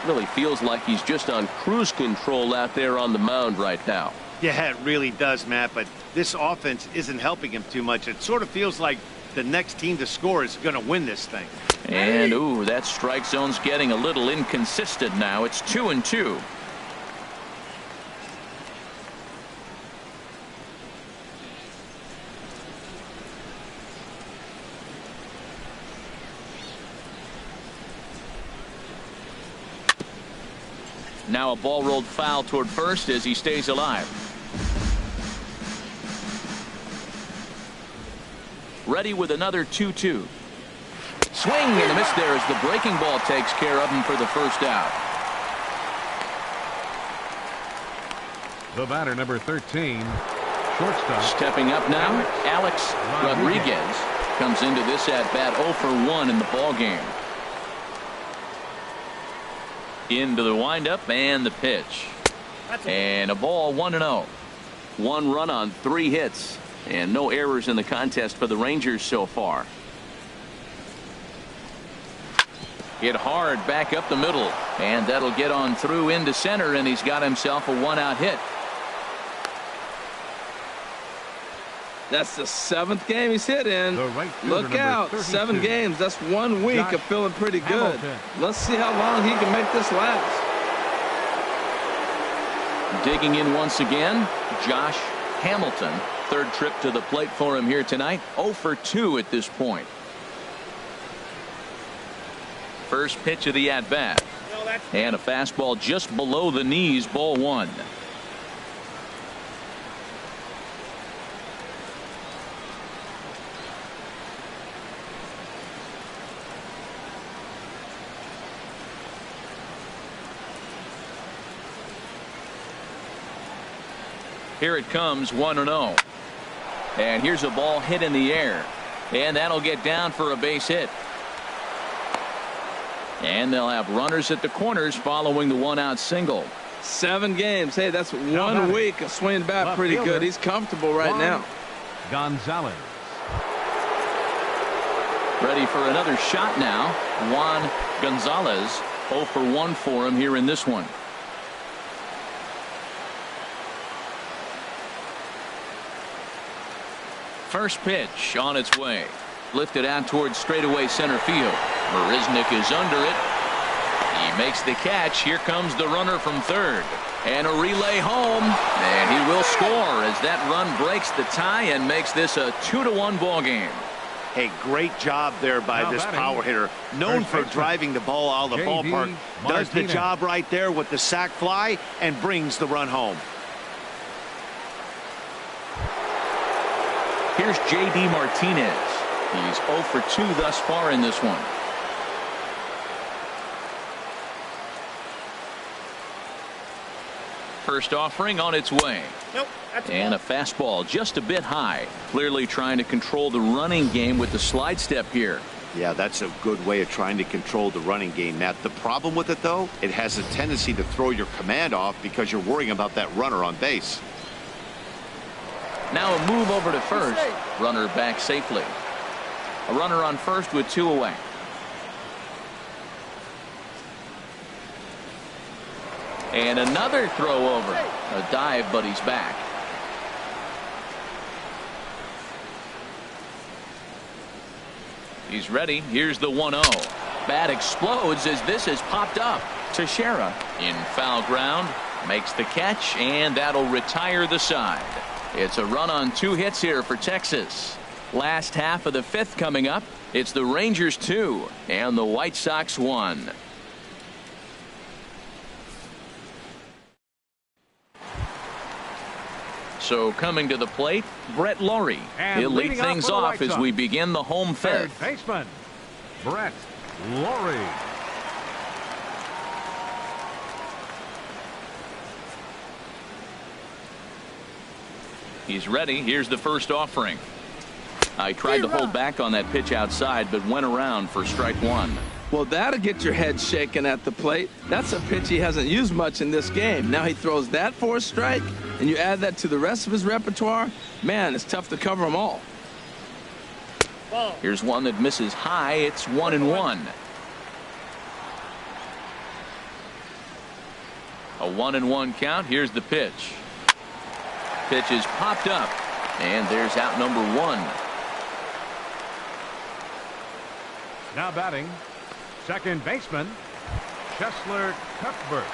E: Really feels like he's just on cruise control out there on the mound right now.
C: Yeah, it really does, Matt, but this offense isn't helping him too much. It sort of feels like the next team to score is going to win this thing.
A: And ooh, that strike zone's getting a little inconsistent now. It's 2-2. Now a ball rolled foul toward first as he stays alive. Ready with another 2-2. Swing and a miss there as the breaking ball takes care of him for the first out.
D: The batter, number 13, shortstop.
A: Stepping up now, Alex Rodriguez comes into this at bat 0 for 1 in the ball game. Into the windup and the pitch. And a ball. 1-0.
E: 1 run on 3 hits and no errors in the contest for the Rangers so far.
A: Hit hard back up the middle, and that'll get on through into center, and he's got himself a 1-out hit.
B: That's the 7th game he's hit in. Look out, 7 games. That's 1 week of feeling pretty good. Let's see how long he can make this last.
A: Digging in once again, Josh Hamilton. Third trip to the plate for him here tonight. 0 for 2 at this point. First pitch of the at-bat. And a fastball just below the knees, ball 1. Here it comes, 1-0. And here's a ball hit in the air. And that'll get down for a base hit. And they'll have runners at the corners following the 1-out single.
B: 7 games. Hey, that's 1 week of swinging bat pretty good. He's comfortable right now.
D: Gonzales.
A: Ready for another shot now. Juan Gonzales. 0 for 1 for him here in this one. First pitch on its way. Lifted out towards straightaway center field. Marisnik is under it. He makes the catch. Here comes the runner from third. And a relay home. And he will score as that run breaks the tie and makes this a 2-1 ball game.
C: Hey, great job there by this power hitter. Known for driving the ball out of the ballpark. Does the job right there with the sac fly and brings the run home.
A: Here's J.D. Martinez. He's 0 for 2 thus far in this one. First offering on its way. And a fastball just a bit high. Clearly trying to control the running game with the slide step here.
C: Yeah, that's a good way of trying to control the running game, Matt. The problem with it, though, it has a tendency to throw your command off because you're worrying about that runner on base.
A: Now a move over to first. Runner back safely. A runner on first with 2 away. And another throw over. A dive, but he's back. He's ready. Here's the 1-0. Bat explodes as this has popped up. Texeira in foul ground. Makes the catch, and that'll retire the side. It's a run on 2 hits here for Texas. Last half of the 5th coming up. It's the Rangers 2 and the White Sox 1. So coming to the plate, Brett Lawrie.
D: And
A: He'll lead things off as we begin the home 5th.
D: Third baseman, Brett Lawrie.
A: He's ready. Here's the first offering. I tried to hold back on that pitch outside, but went around for strike 1.
B: Well, that'll get your head shaken at the plate. That's a pitch he hasn't used much in this game. Now he throws that for a strike, and you add that to the rest of his repertoire. Man, it's tough to cover them all.
A: Here's one that misses high. It's 1-1. A 1-1 count. Here's the pitch. Pitch is popped up, and there's out number 1.
D: Now batting, second baseman, Cheslor Cuthbert.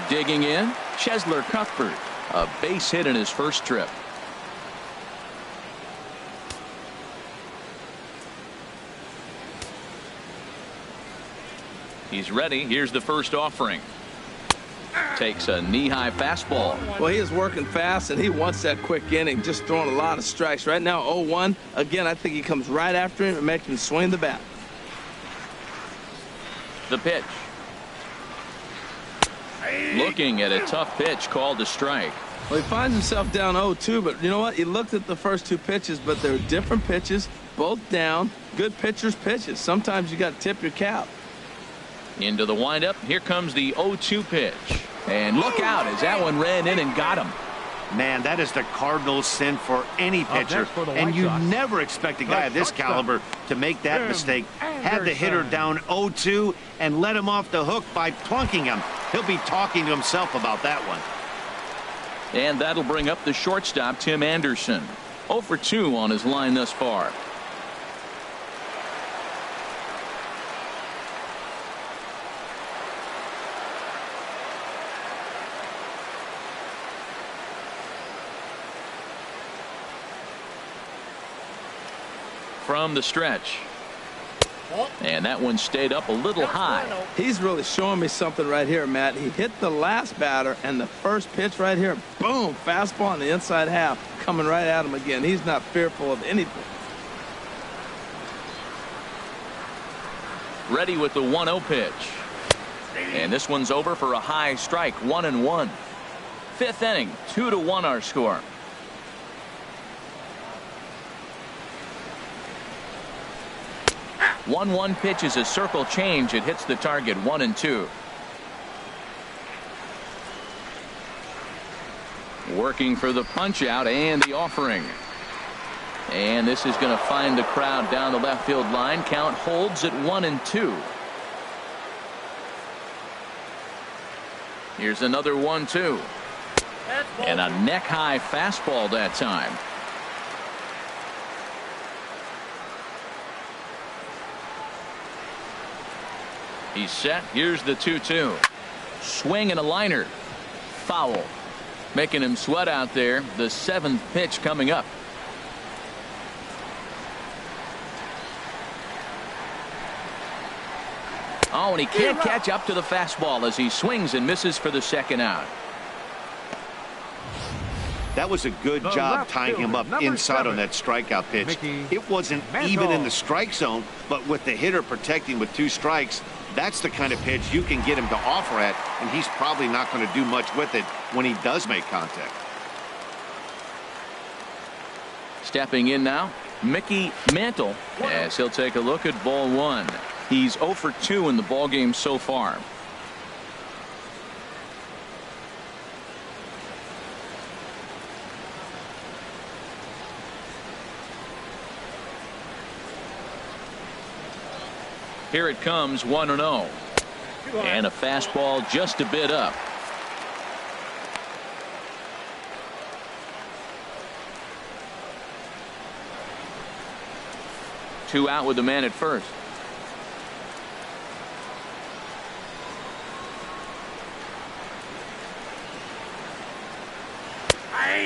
A: Digging in, Cheslor Cuthbert. A base hit in his first trip. He's ready. Here's the first offering. Takes a knee-high fastball.
B: Well, he is working fast, and he wants that quick inning, just throwing a lot of strikes. Right now, 0-1. Again, I think he comes right after him and makes him swing the bat.
A: The pitch. Looking at a tough pitch called a strike.
B: Well, he finds himself down 0-2, but you know what? He looked at the first 2 pitches, but they're different pitches, both down. Good pitchers' pitches. Sometimes you got to tip your cap.
A: Into the windup. Here comes the 0-2 pitch. And look out as that one ran in and got him.
C: Man, that is the Cardinals' sin for any pitcher. And you never expect a guy of this caliber to make that mistake. Had the hitter down 0-2 and let him off the hook by plunking him. He'll be talking to himself about that one.
A: And that'll bring up the shortstop, Tim Anderson. 0 for 2 on his line thus far. From the stretch. And that one stayed up a little high.
B: He's really showing me something right here, Matt. He hit the last batter, and the first pitch right here, boom, fastball on the inside half, coming right at him again. He's not fearful of anything.
A: Ready with the 1-0 pitch. And this one's over for a high strike, 1-1. 5th inning, 2-1 our score. One pitch is a circle change. It hits the target 1-2. Working for the punch out and the offering. And this is going to find the crowd down the left field line. Count holds at 1-2. Here's another 1-2. And a neck high fastball that time. He's set. Here's the 2-2. Swing and a liner. Foul. Making him sweat out there. The 7th pitch coming up. Oh, and he can't catch up to the fastball as he swings and misses for the 2nd out.
C: That was a good job tying him up inside on that strikeout pitch. It wasn't even in the strike zone, but with the hitter protecting with 2 strikes, that's the kind of pitch you can get him to offer at, and he's probably not going to do much with it when he does make contact.
A: Stepping in now, Mickey Mantle, as he'll take a look at ball 1. He's 0 for 2 in the ballgame so far. Here it comes 1-0. And a fastball just a bit up. Two out with the man at first.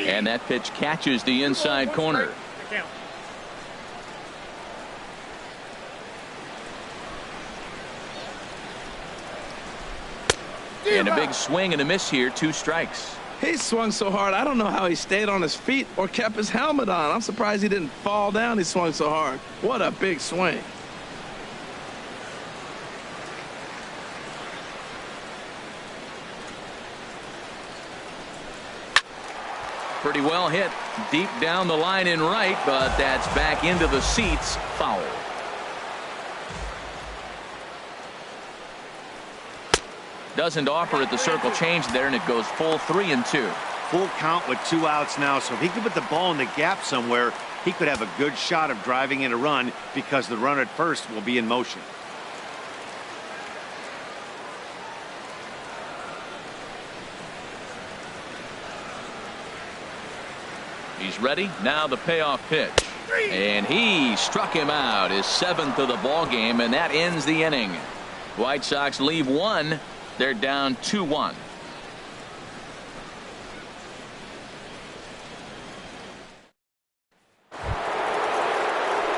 A: And that pitch catches the inside corner. And a big swing and a miss here. 2 strikes.
B: He swung so hard, I don't know how he stayed on his feet or kept his helmet on. I'm surprised he didn't fall down. He swung so hard. What a big swing.
A: Pretty well hit deep down the line in right, but that's back into the seats. Foul. Doesn't offer at the circle change there, and it goes full 3-2.
C: Full count with 2 outs now, so if he could put the ball in the gap somewhere, he could have a good shot of driving in a run because the runner at first will be in motion.
A: He's ready. Now the payoff pitch. And he struck him out. His 7th of the ball game, and that ends the inning. White Sox leave 1. They're down 2-1.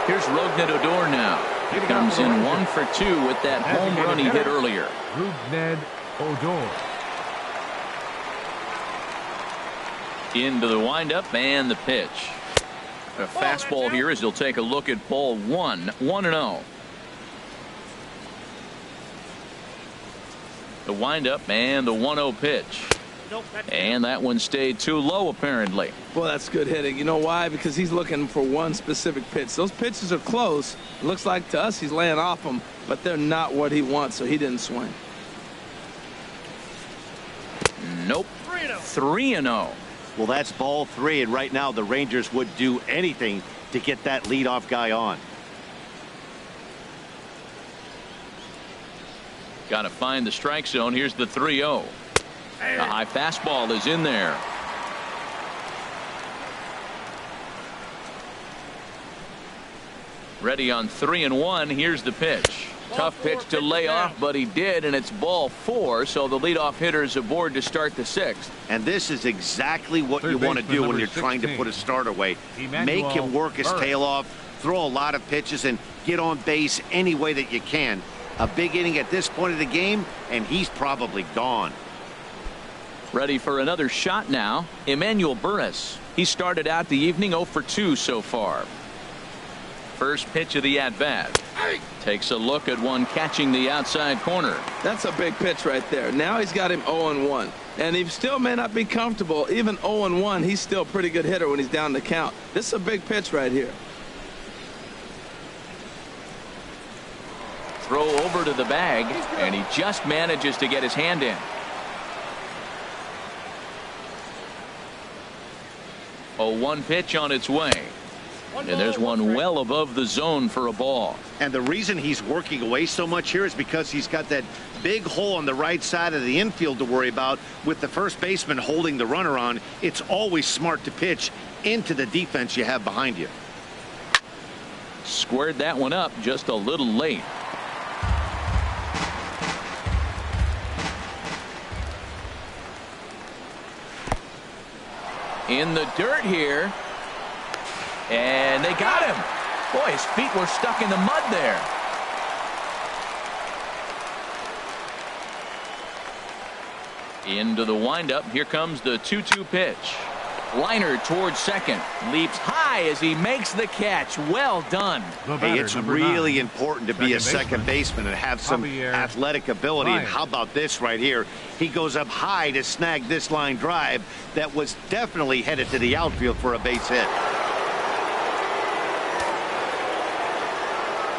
A: Here's Rougned Odor now. He comes in 1 for 2 with that home run he hit earlier.
D: Rougned Odor.
A: Into the windup and the pitch. A fastball here as he'll take a look at ball 1. 1-0. The windup and the 1-0 pitch. And that one stayed too low apparently.
B: Well, that's good hitting. You know why? Because he's looking for one specific pitch. Those pitches are close. It looks like to us he's laying off them, but they're not what he wants, so he didn't swing.
A: Nope. 3-0.
C: Well, that's ball 3, and right now the Rangers would do anything to get that leadoff guy on.
A: Got to find the strike zone. Here's the 3-0. A high fastball is in there. Ready on 3-1. Here's the pitch. Tough pitch to lay off, but he did, and it's ball 4, so the leadoff hitter is aboard to start the 6th.
C: And this is exactly what you want to do when you're trying to put a start away. Make him work his tail off, throw a lot of pitches, and get on base any way that you can. A big inning at this point of the game, and he's probably gone.
A: Ready for another shot now. Emmanuel Burris. He started out the evening 0 for 2 so far. First pitch of the at-bat. Takes a look at one catching the outside corner.
B: That's a big pitch right there. Now he's got him 0-1. And he still may not be comfortable. Even 0-1, he's still a pretty good hitter when he's down the count. This is a big pitch right here.
A: Throw over to the bag, and he just manages to get his hand in. 0-1 pitch on its way. And there's one well above the zone for a ball.
C: And the reason he's working away so much here is because he's got that big hole on the right side of the infield to worry about with the first baseman holding the runner on. It's always smart to pitch into the defense you have behind you.
A: Squared that one up just a little late. In the dirt here. And they got him. Boy, his feet were stuck in the mud there. Into the windup. Here comes the 2-2 pitch. Liner towards second. Leaps high as he makes the catch. Well done.
C: Hey, it's really important to be a second baseman and have some athletic ability. And how about this right here? He goes up high to snag this line drive that was definitely headed to the outfield for a base hit.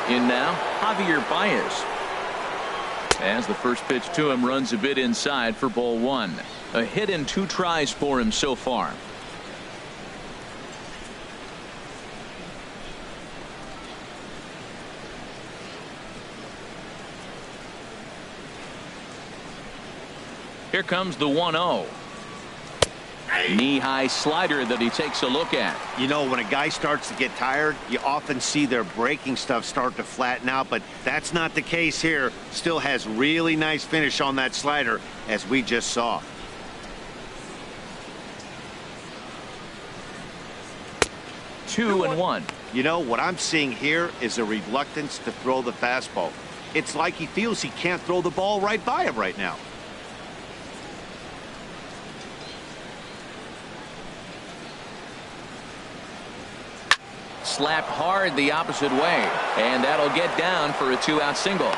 A: In now, Javier Baez. As the first pitch to him runs a bit inside for ball 1. A hit in 2 tries for him so far. Here comes the 1-0. Knee-high slider that he takes a look at.
C: You know, when a guy starts to get tired, you often see their breaking stuff start to flatten out, but that's not the case here. Still has really nice finish on that slider, as we just saw.
A: Two and one.
C: You know, what I'm seeing here is a reluctance to throw the fastball. It's like he feels he can't throw the ball right by him right now.
A: Slapped hard the opposite way, and that'll get down for a 2-out single.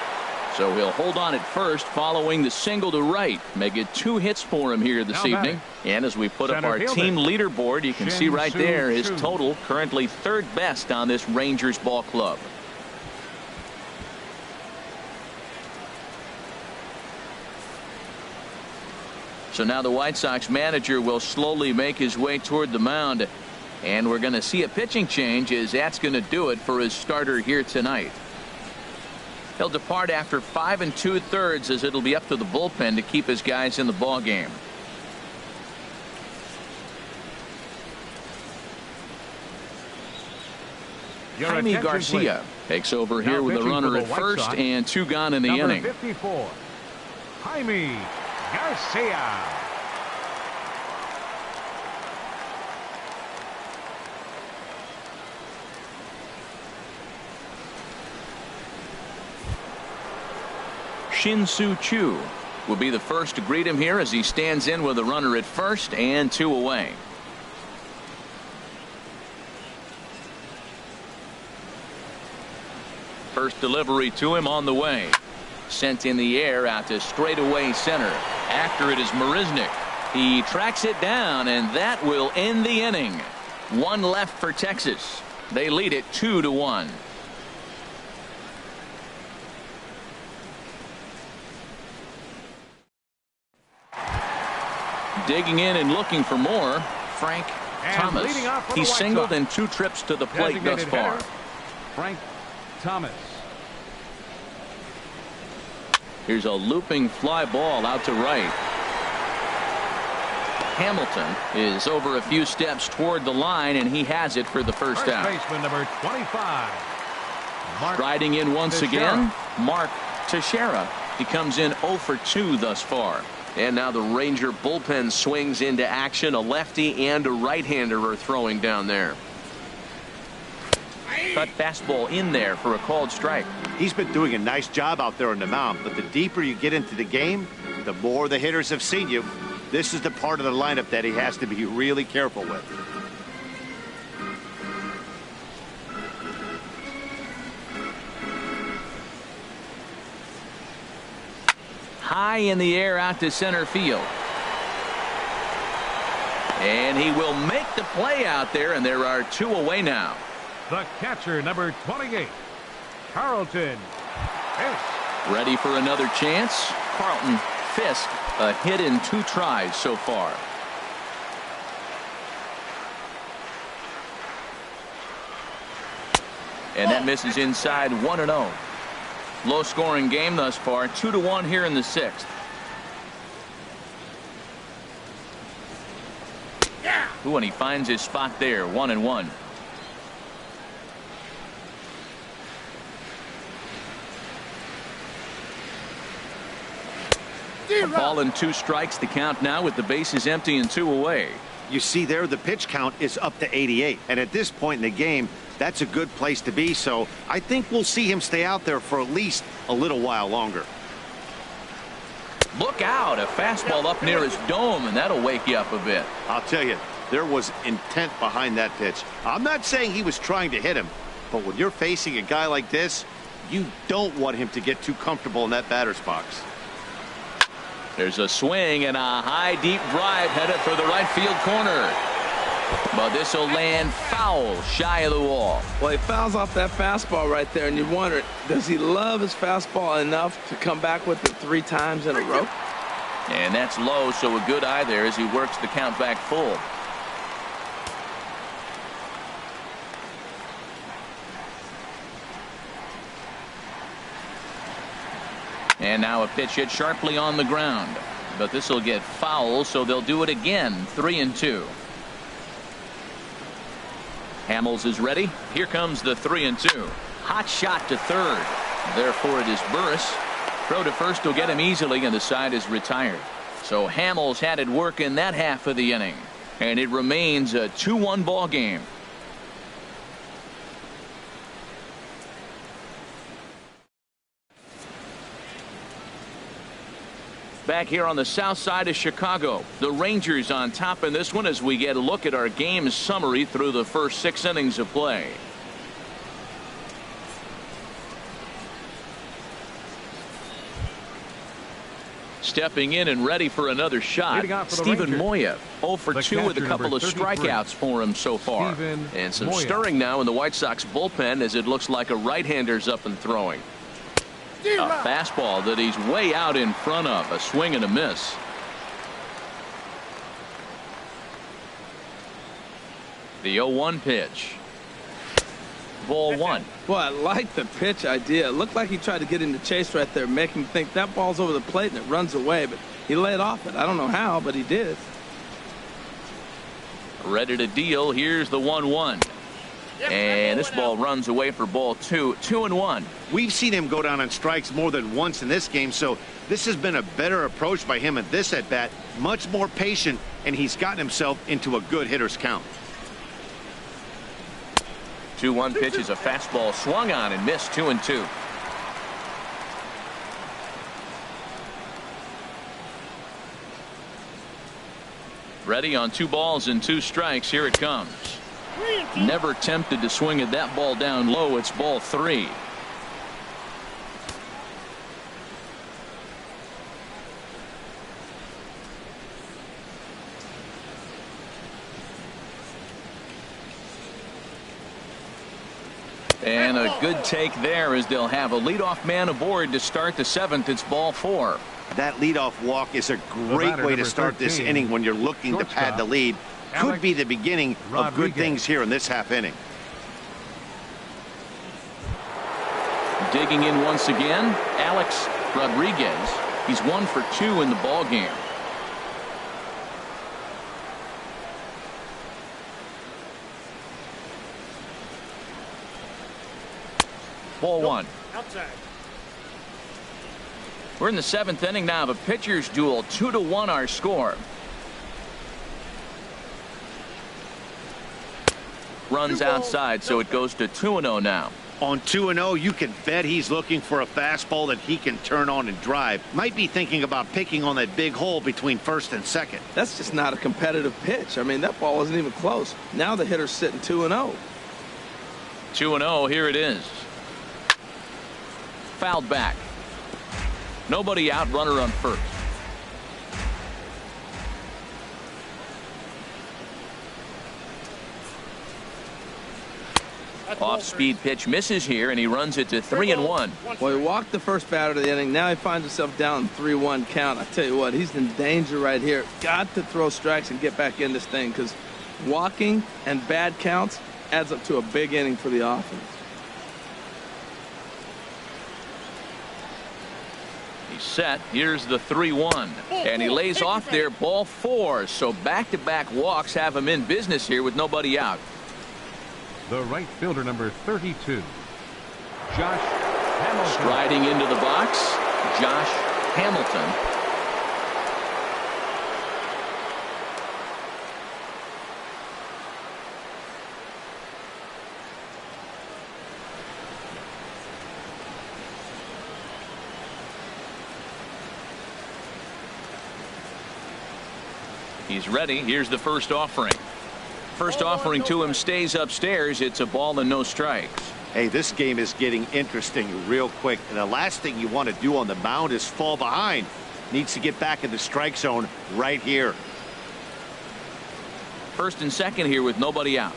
A: So he'll hold on at first following the single to right. Make it 2 hits for him here this evening. And as we put up our team leaderboard, you can see right there his total, currently 3rd best on this Rangers ball club. So now the White Sox manager will slowly make his way toward the mound. And we're going to see a pitching change, as that's going to do it for his starter here tonight. He'll depart after 5 2/3, as it'll be up to the bullpen to keep his guys in the ball game. Jaime Garcia takes over here with a runner at first and 2 gone in the inning.
D: 54, Jaime Garcia.
A: Shin-Soo Choo will be the first to greet him here, as he stands in with a runner at first and 2 away. First delivery to him on the way. Sent in the air out to straightaway center. After it is Marisnick. He tracks it down, and that will end the inning. 1 left for Texas. They lead it 2-1. Digging in and looking for more, Frank Thomas. He's singled in 2 trips to the plate thus far.
D: Frank Thomas.
A: Here's a looping fly ball out to right. Hamilton is over a few steps toward the line, and he has it for the first out.
D: Baseman number 25.
A: Riding in once again, Mark Texeira. He comes in 0 for 2 thus far. And now the Ranger bullpen swings into action. A lefty and a right-hander are throwing down there. Cut fastball in there for a called strike.
C: He's been doing a nice job out there on the mound, but the deeper you get into the game, the more the hitters have seen you. This is the part of the lineup that he has to be really careful with.
A: High in the air out to center field. And he will make the play out there, and there are 2 away now.
D: The catcher, number 28, Carlton Fisk.
A: Ready for another chance. Carlton Fisk, a hit in 2 tries so far. And that misses inside. 1-0. Low scoring game thus far. 2-1 here in the 6th. Ooh, and he finds his spot there. 1-1. A ball and 2 strikes, the count now, with the bases empty and 2 away.
C: You see there, the pitch count is up to 88, and at this point in the game, that's a good place to be. So I think we'll see him stay out there for at least a little while longer.
A: Look out, a fastball up near his dome, and that'll wake you up a bit.
C: I'll tell you, there was intent behind that pitch. I'm not saying he was trying to hit him, but when you're facing a guy like this, you don't want him to get too comfortable in that batter's box.
A: There's a swing and a high deep drive headed for the right field corner. But this will land foul shy of the wall.
B: Well, he fouls off that fastball right there, and you wonder, does he love his fastball enough to come back with it 3 times in a row?
A: And that's low, so a good eye there as he works the count back full. And now a pitch hit sharply on the ground. but this will get foul, so they'll do it again. 3-2. Hamels is ready. Here comes the 3-2. Hot shot to third. Therefore, it is Burris. Throw to first will get him easily, and the side is retired. So Hamels had it work in that half of the inning, and it remains a 2-1 ball game. Back here on the south side of Chicago, the Rangers on top in this one as we get a look at our game summary through the first 6 innings of play. Stepping in and ready for another shot, Steven Moya. 0 for 2 with a couple of strikeouts for him so far. And some stirring now in the White Sox bullpen as it looks like a right-hander's up and throwing. A fastball that he's way out in front of. A swing and a miss. The 0-1 pitch. Ball 1.
B: Well, I like the pitch idea. It looked like he tried to get into chase right there, make him think that ball's over the plate and it runs away, but he laid off it. I don't know how, but he did.
A: Ready to deal. Here's the 1-1. And this ball runs away for ball 2. 2-1.
C: We've seen him go down on strikes more than once in this game, so this has been a better approach by him at this at bat. Much more patient, and he's gotten himself into a good hitter's count.
A: 2-1 pitch is a fastball swung on and missed. 2-2. Ready on 2 balls and 2 strikes. Here it comes. Never tempted to swing at that ball down low. It's ball 3. And a good take there as they'll have a leadoff man aboard to start the 7th. It's ball 4.
C: That leadoff walk is a great way to start this inning when you're looking to pad the lead. Could be the beginning of good things here in this half inning.
A: Digging in once again, Alex Rodriguez. He's 1 for 2 in the ball game. Ball 1.
F: Outside.
A: We're in the 7th inning now of a pitcher's duel. 2-1 our score. Runs outside, so it goes to 2-0 now.
C: On 2-0, you can bet he's looking for a fastball that he can turn on and drive. Might be thinking about picking on that big hole between first and second.
B: That's just not a competitive pitch. I mean, that ball wasn't even close. Now the hitter's sitting 2-0.
A: 2-0, here it is. Fouled back. Nobody out, runner on first. Off-speed pitch misses here, and he runs it to 3-1.
B: Well, he walked the first batter of the inning. Now he finds himself down 3-1 count. I tell you what, he's in danger right here. Got to throw strikes and get back in this thing, because walking and bad counts adds up to a big inning for the offense.
A: He's set. Here's the 3-1, and he lays off there. Ball 4. So back-to-back walks have him in business here with nobody out.
D: The right fielder, number 32, Josh Hamilton.
A: Striding into the box, Josh Hamilton. He's ready. Here's the first offering. First offering to him stays upstairs. It's a ball and no strikes.
C: Hey, this game is getting interesting real quick, and the last thing you want to do on the mound is fall behind. Needs to get back in the strike zone right here.
A: First and second here with nobody out.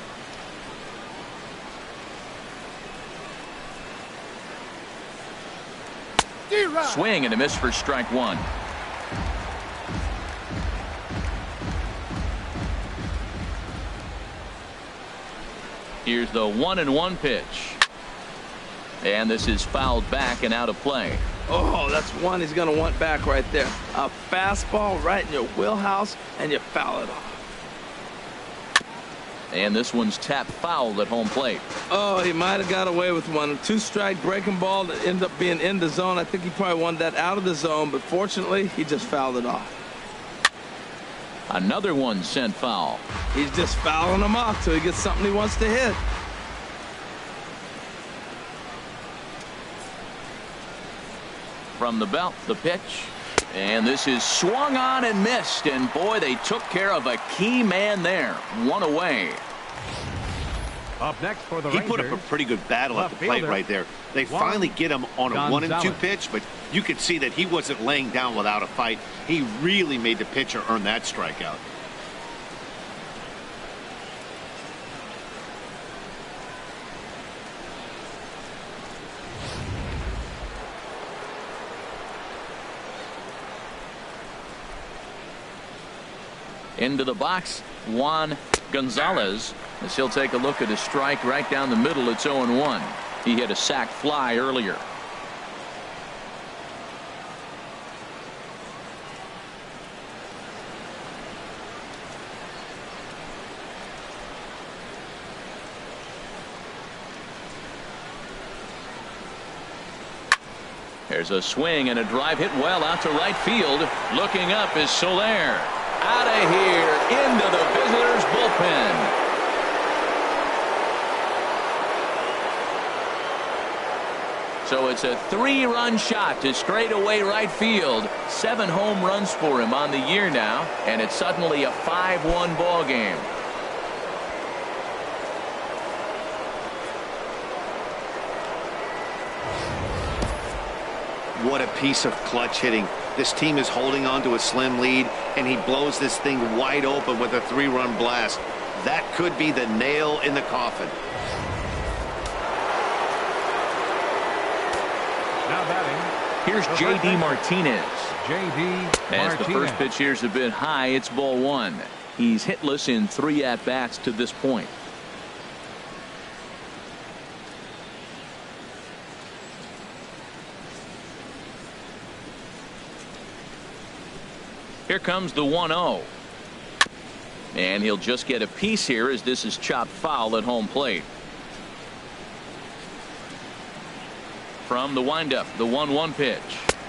A: Swing and a miss for strike 1. Here's the 1-1 pitch. And this is fouled back and out of play.
B: Oh, that's one he's going to want back right there. A fastball right in your wheelhouse, and you foul it off.
A: And this one's tapped foul at home plate.
B: Oh, he might have got away with one. 2-strike breaking ball that ended up being in the zone. I think he probably wanted that out of the zone, but fortunately, he just fouled it off.
A: Another one sent foul.
B: He's just fouling them off till he gets something he wants to hit.
A: From the belt, the pitch. And this is swung on and missed. And boy, they took care of a key man there. One away.
D: Up next for the
C: He
D: Rangers,
C: put up a pretty good battle at the plate right there. They finally get him on a 1-2 pitch, but you could see that he wasn't laying down without a fight. He really made the pitcher earn that strikeout.
A: Into the box, Juan Gonzales, as he'll take a look at a strike right down the middle. It's 0-1. He hit a sac fly earlier. There's a swing and a drive hit well out to right field. Looking up is Soler. Out of here into the visitors' bullpen. So it's a 3-run shot to straightaway right field. 7 home runs for him on the year now, and it's suddenly a 5-1 ball game.
C: What a piece of clutch hitting. This team is holding on to a slim lead, and he blows this thing wide open with a 3-run blast. That could be the nail in the coffin.
D: now batting.
A: Here's J.D. Martinez.
D: J.D.
A: As the first pitch here's a bit high, it's ball 1. He's hitless in 3 at-bats to this point. Here comes the 1-0. And he'll just get a piece here as this is chopped foul at home plate. From the windup, the 1-1 pitch.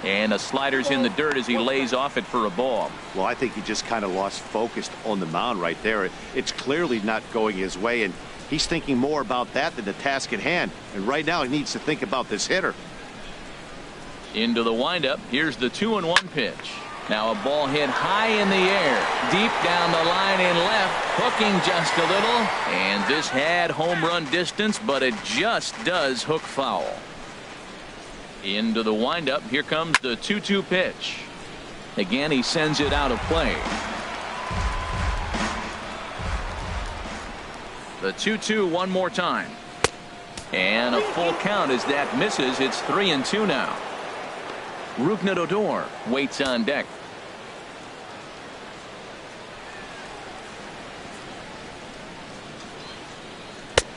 A: And a slider's in the dirt as he lays off it for a ball.
C: Well, I think he just kind of lost focus on the mound right there. It's clearly not going his way, and he's thinking more about that than the task at hand. And right now he needs to think about this hitter.
A: Into the windup. Here's the 2-1 pitch. Now a ball hit high in the air, deep down the line in left, hooking just a little, and this had home run distance, but it just does hook foul. Into the windup. Here comes the 2-2 pitch. Again, he sends it out of play. The 2-2 one more time, and a full count as that misses. It's 3-2 now. Odor waits on deck.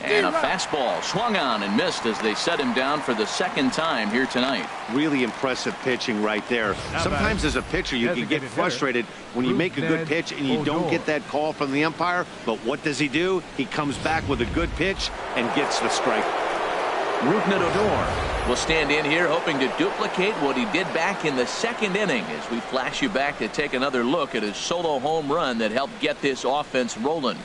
A: And a fastball swung on and missed as they set him down for the second time here tonight.
C: Really impressive pitching right there. Sometimes as a pitcher you can get frustrated when you make a good pitch and you don't get that call from the umpire. But what does he do? He comes back with a good pitch and gets the strike.
A: Odor will stand in here hoping to duplicate what he did back in the second inning as we flash you back to take another look at his solo home run that helped get this offense rolling.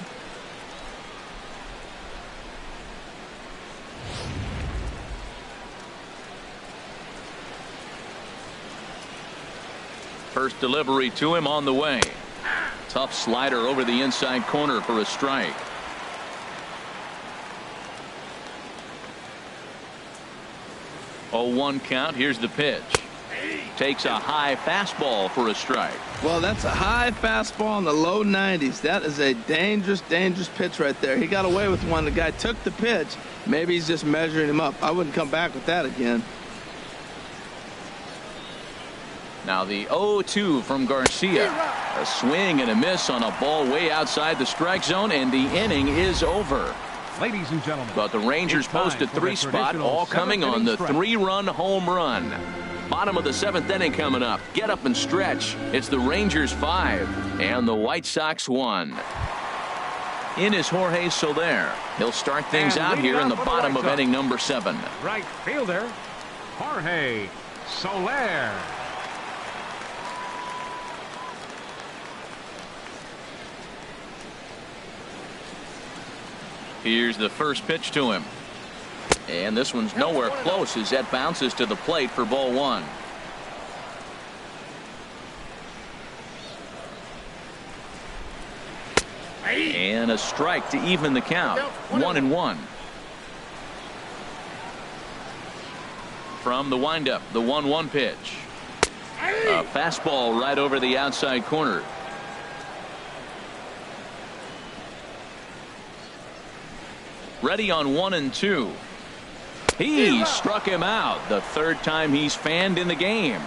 A: First delivery to him on the way. Tough slider over the inside corner for a strike. Oh, 1 count. Here's the pitch. Takes a high fastball for a strike.
B: Well, that's a high fastball in the low 90s. That is a dangerous, dangerous pitch right there. He got away with one. The guy took the pitch. Maybe he's just measuring him up. I wouldn't come back with that again.
A: Now the 0-2 from Garcia. A swing and a miss on a ball way outside the strike zone, and the inning is over.
D: Ladies and gentlemen,
A: But the Rangers post a 3 spot, all coming on the 3-run home run. Bottom of the 7th inning coming up. Get up and stretch. It's the Rangers 5 and the White Sox 1. In is Jorge Soler. He'll start things out here in the bottom of inning number 7.
D: Right fielder, Jorge Soler.
A: Here's the first pitch to him. And this one's nowhere close as that bounces to the plate for ball 1. And a strike to even the count. 1-1. From the windup, the 1-1 pitch. A fastball right over the outside corner. Ready on 1-2. He struck him out. The 3rd time he's fanned in the game.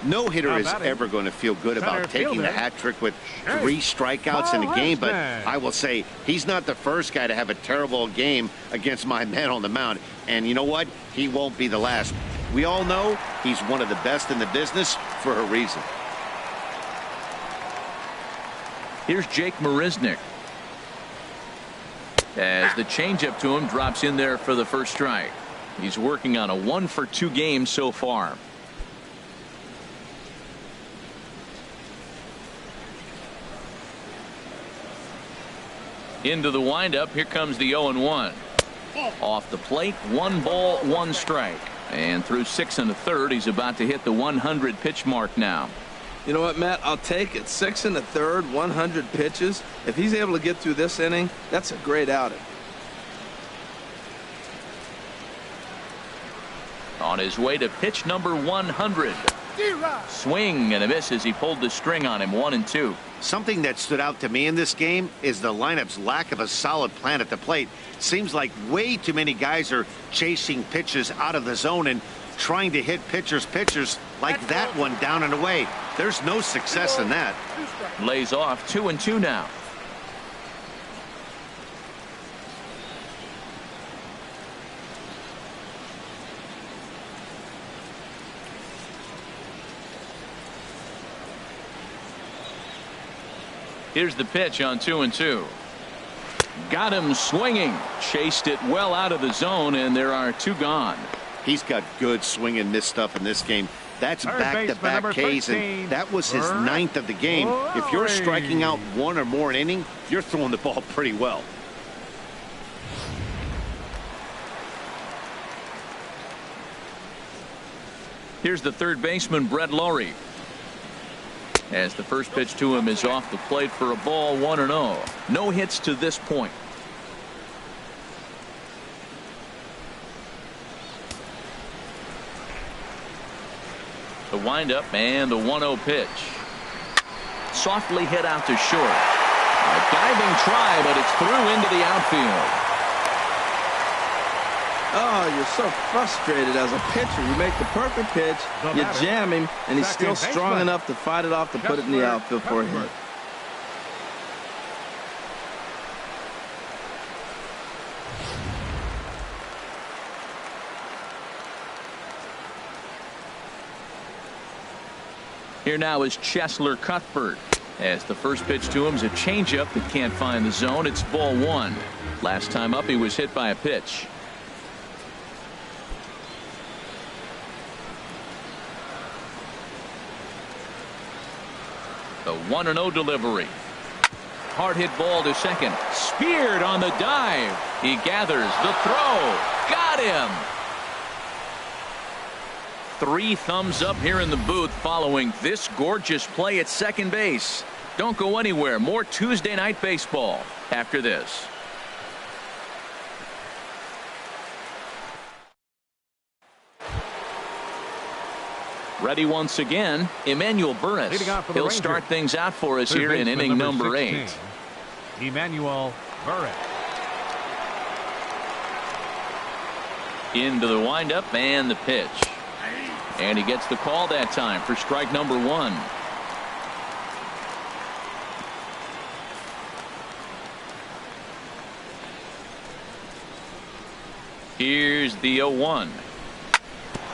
C: No hitter is ever going to feel good about taking the hat trick with 3 strikeouts in a game, but I will say he's not the first guy to have a terrible game against my man on the mound. And you know what? He won't be the last. We all know he's one of the best in the business for a reason.
A: Here's Jake Marisnick. As the changeup to him drops in there for the first strike. He's working on a 1-for-2 game so far. Into the windup. Here comes the 0-1. Off the plate, 1 ball, 1 strike. And through 6 1/3, he's about to hit the 100 pitch mark now.
B: You know what, Matt? I'll take it. 6 1/3, 100 pitches. If he's able to get through this inning, that's a great outing.
A: On his way to pitch number 100. Swing and a miss as he pulled the string on him. 1-2.
C: Something that stood out to me in this game is the lineup's lack of a solid plan at the plate. Seems like way too many guys are chasing pitches out of the zone and trying to hit pitchers like that one down and away. There's no success in that.
A: Lays off. 2-2 now. Here's the pitch on 2-2. Got him swinging. Chased it well out of the zone, and there are 2 gone.
C: He's got good swing and miss stuff in this game. That's back-to-back Ks, and that was his 9th of the game. If you're striking out 1 or more an inning, you're throwing the ball pretty well.
A: Here's the 3rd baseman, Brett Lowry. As the first pitch to him is off the plate for a ball. 1-0. No hits to this point. The windup and the 1-0 pitch. Softly hit out to short. A diving try, but it's through into the outfield.
B: Oh, you're so frustrated as a pitcher. You make the perfect pitch, you jam him, and he's still strong enough to fight it off to put it in the outfield for a hit.
A: Here now is Cheslor Cuthbert. As the first pitch to him is a changeup that can't find the zone. It's ball 1. Last time up, he was hit by a pitch. The 1-0 delivery. Hard hit ball to second. Speared on the dive. He gathers the throw. Got him. 3 thumbs up here in the booth following this gorgeous play at second base. Don't go anywhere. More Tuesday Night Baseball after this. Ready once again, Emmanuel Burris. He'll start things out for us here in inning number 8.
D: Emmanuel Burris.
A: Into the windup and the pitch. And he gets the call that time for strike number 1. Here's the 0-1.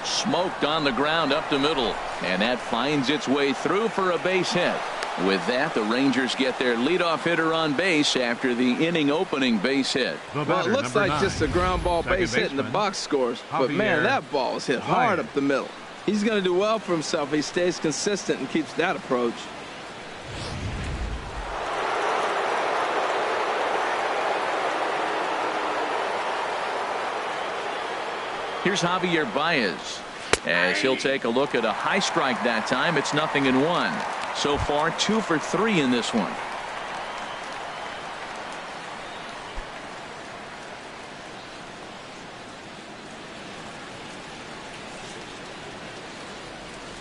A: Smoked on the ground up the middle, and that finds its way through for a base hit. With that, the Rangers get their leadoff hitter on base after the inning opening base hit.
B: Well, it looks like just a ground ball base hit in the box scores, but man, that ball was hit hard up the middle. He's going to do well for himself if he stays consistent and keeps that approach.
A: Here's Javier Baez as he'll take a look at a high strike that time. It's 0-1. So far 2 for 3 in this one.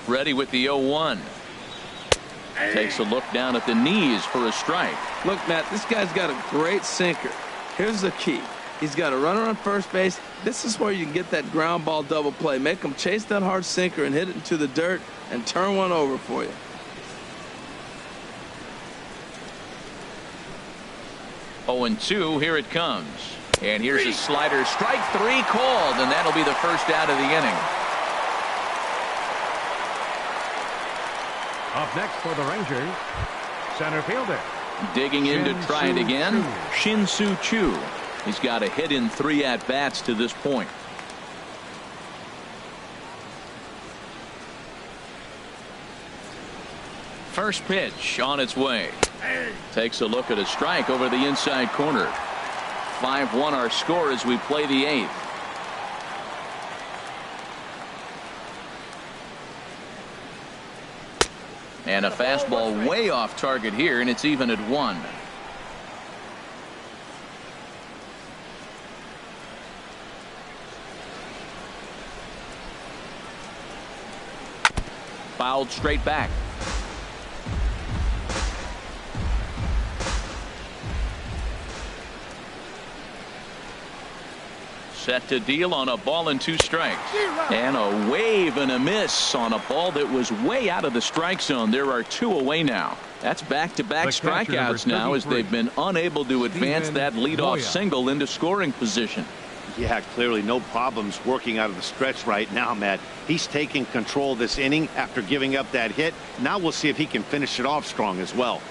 A: Ready with the 0-1. Takes a look down at the knees for a strike.
B: Look, Matt, this guy's got a great sinker. Here's the key. He's got a runner on first base. This is where you can get that ground ball double play. Make him chase that hard sinker and hit it into the dirt and turn one over for you.
A: Oh, and 2, here it comes. And here's a slider. Strike 3 called, and that'll be the first out of the inning.
D: Up next for the Rangers, center fielder.
A: Digging in to try it again, Shin-Soo Choo. He's got a hit in 3 at-bats to this point. First pitch on its way. Takes a look at a strike over the inside corner. 5-1 our score as we play the 8th. And a fastball way off target here, and it's even at 1. Fouled straight back. Set to deal on a ball and 2 strikes. And a wave and a miss on a ball that was way out of the strike zone. There are 2 away now. That's back-to-back strikeouts now as they've been unable to advance that leadoff single into scoring position.
C: Yeah, clearly no problems working out of the stretch right now, Matt. He's taking control of this inning after giving up that hit. Now we'll see if he can finish it off strong as well.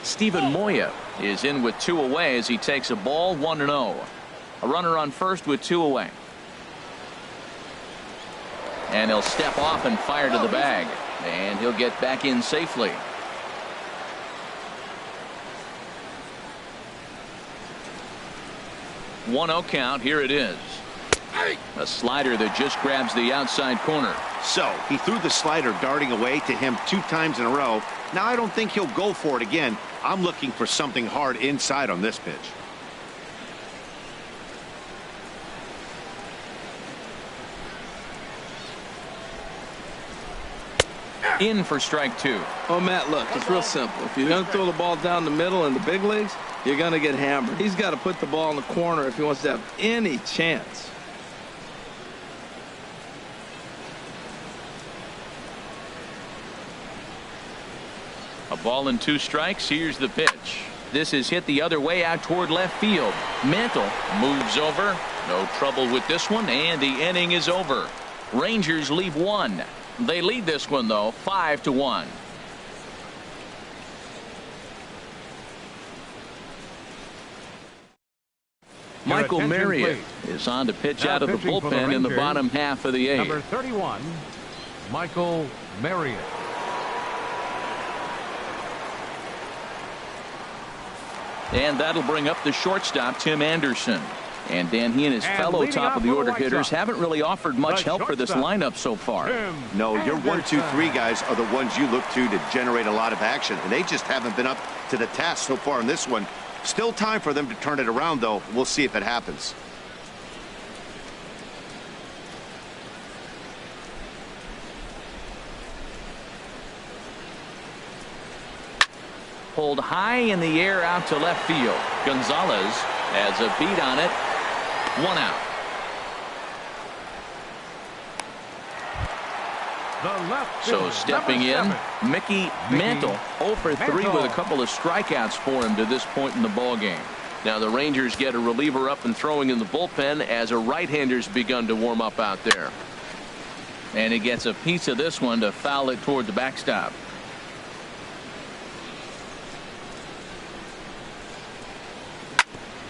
A: Steven Moya is in with 2 away as he takes a ball 1-0. A runner on first with 2 away. And he'll step off and fire to the bag. And he'll get back in safely. One-0 count. Here it is. A slider that just grabs the outside corner.
C: So he threw the slider darting away to him 2 times in a row. Now I don't think he'll go for it again. I'm looking for something hard inside on this pitch.
A: In for strike 2.
B: Oh, Matt, look, it's real simple. If you're going to throw the ball down the middle in the big leagues, you're going to get hammered. He's got to put the ball in the corner if he wants to have any chance.
A: A ball and 2 strikes. Here's the pitch. This is hit the other way out toward left field. Mantle moves over. No trouble with this one, and the inning is over. Rangers leave 1. They lead this one, though, 5-1. Michael Marriott is on to pitch out of the bullpen in the bottom half of the 8th.
D: Number 31, Michael Marriott.
A: And that'll bring up the shortstop, Tim Anderson. And Dan, he and his fellow top of the order hitters haven't really offered much help for this lineup so far.
C: No, your 1, 2, 3 guys are the ones you look to generate a lot of action, and they just haven't been up to the task so far in this one. Still time for them to turn it around, though. We'll see if it happens.
A: Pulled high in the air out to left field. Gonzales has a beat on it. 1 out.
D: The left
A: So
D: fielder,
A: stepping in,
D: number 7.
A: Mickey Mantle, 0 for 3
D: Mantle.
A: with a couple of strikeouts for him to this point in the ball game. Now the Rangers get a reliever up and throwing in the bullpen as a right-hander's begun to warm up out there. And he gets a piece of this one to foul it toward the backstop.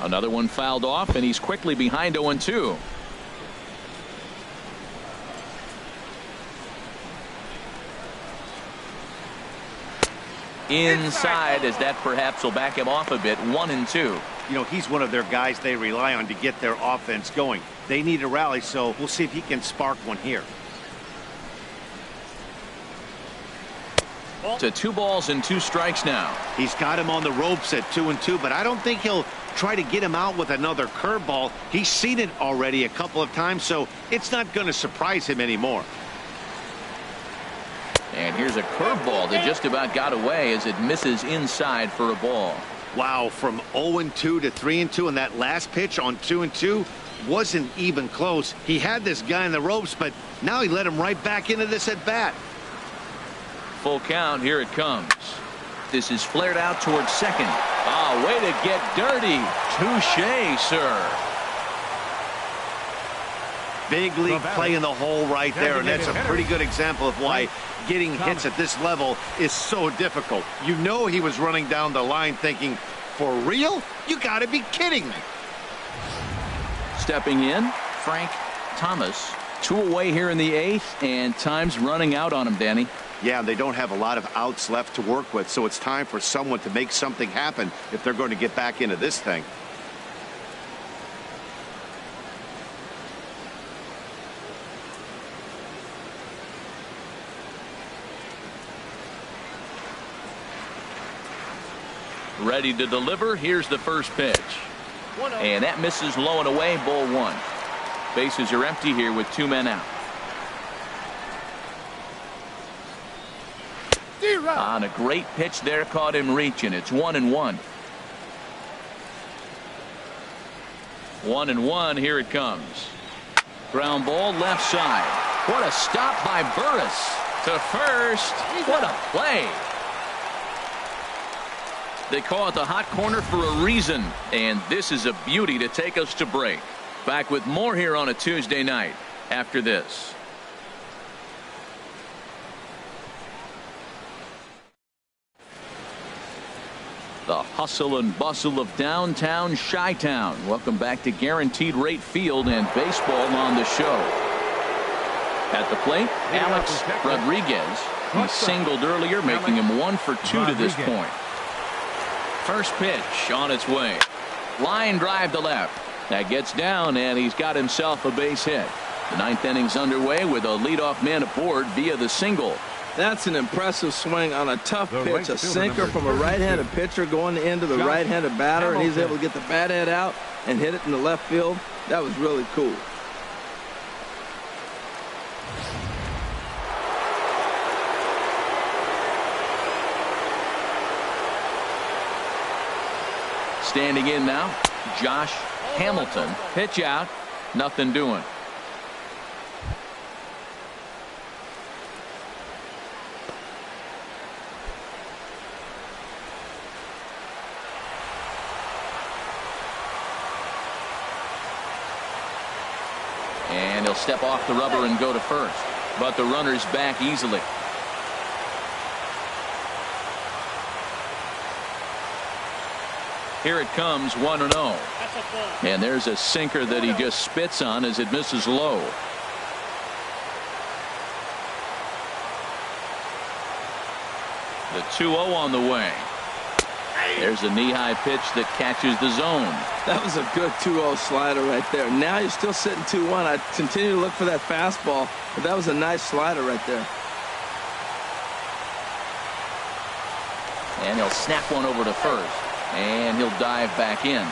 A: Another one fouled off, and he's quickly behind 0-2. Inside, as that perhaps will back him off a bit. 1-2.
C: You know, he's one of their guys they rely on to get their offense going. They need a rally, so we'll see if he can spark one here.
A: To 2 balls and 2 strikes now.
C: He's got him on the ropes at 2-2, but I don't think he'll try to get him out with another curveball. He's seen it already a couple of times, so it's not going to surprise him anymore.
A: And here's a curveball that just about got away as it misses inside for a ball.
C: Wow, from 0-2 to 3-2, and that last pitch on 2-2 wasn't even close. He had this guy in the ropes, but now he let him right back into this at bat.
A: Full count. Here it comes. This is flared out towards second. Ah, way to get dirty. Touche, sir.
C: Big league play in the hole right there, and that's a pretty good example of why getting hits at this level is so difficult. You know he was running down the line thinking, for real? You got to be kidding me.
A: Stepping in, Frank Thomas. 2 away here in the 8th, and time's running out on him, Danny.
C: Yeah, they don't have a lot of outs left to work with, so it's time for someone to make something happen if they're going to get back into this thing.
A: Ready to deliver. Here's the first pitch. And that misses low and away. Ball 1. Bases are empty here with 2 men out. On a great pitch there, caught him reaching. It's 1-1. 1-1. Here it comes. Ground ball left side. What a stop by Burris to first. What a play. They call it the hot corner for a reason, and this is a beauty to take us to break. Back with more here on a Tuesday night after this. The hustle and bustle of downtown Chi-Town. Welcome back to Guaranteed Rate Field and baseball on the show. At the plate, Alex Rodriguez. He singled earlier, making him 1 for 2 to this point. First pitch on its way. Line drive to left. That gets down, and he's got himself a base hit. The 9th inning's underway with a leadoff man aboard via the single.
B: That's an impressive swing on a tough pitch. A sinker from a right-handed pitcher going into the right-handed batter, and he's able to get the bat head out and hit it in the left field. That was really cool.
A: Standing in now, Josh Hamilton. Pitch out. Nothing doing. And he'll step off the rubber and go to first. But the runner's back easily. Here it comes, 1-0. And there's a sinker that he just spits on as it misses low. The 2-0 on the way. There's a knee-high pitch that catches the zone.
B: That was a good 2-0 slider right there. Now you're still sitting 2-1. I continue to look for that fastball, but that was a nice slider right there.
A: And he'll snap one over to first. And he'll dive back in.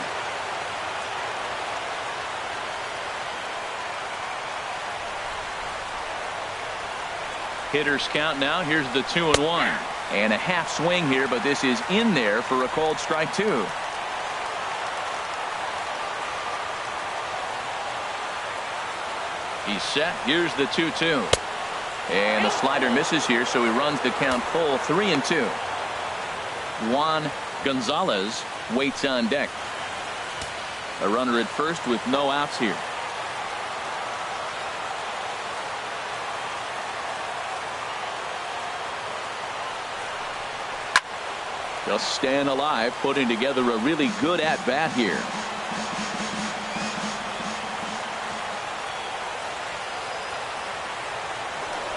A: Hitters count now. Here's the 2-1. And a half swing here, but this is in there for a called strike 2. He's set. Here's the 2-2. And the slider misses here, so he runs the count full 3-2. Juan Gonzales waits on deck. A runner at first with no outs here. Just staying alive, putting together a really good at-bat here.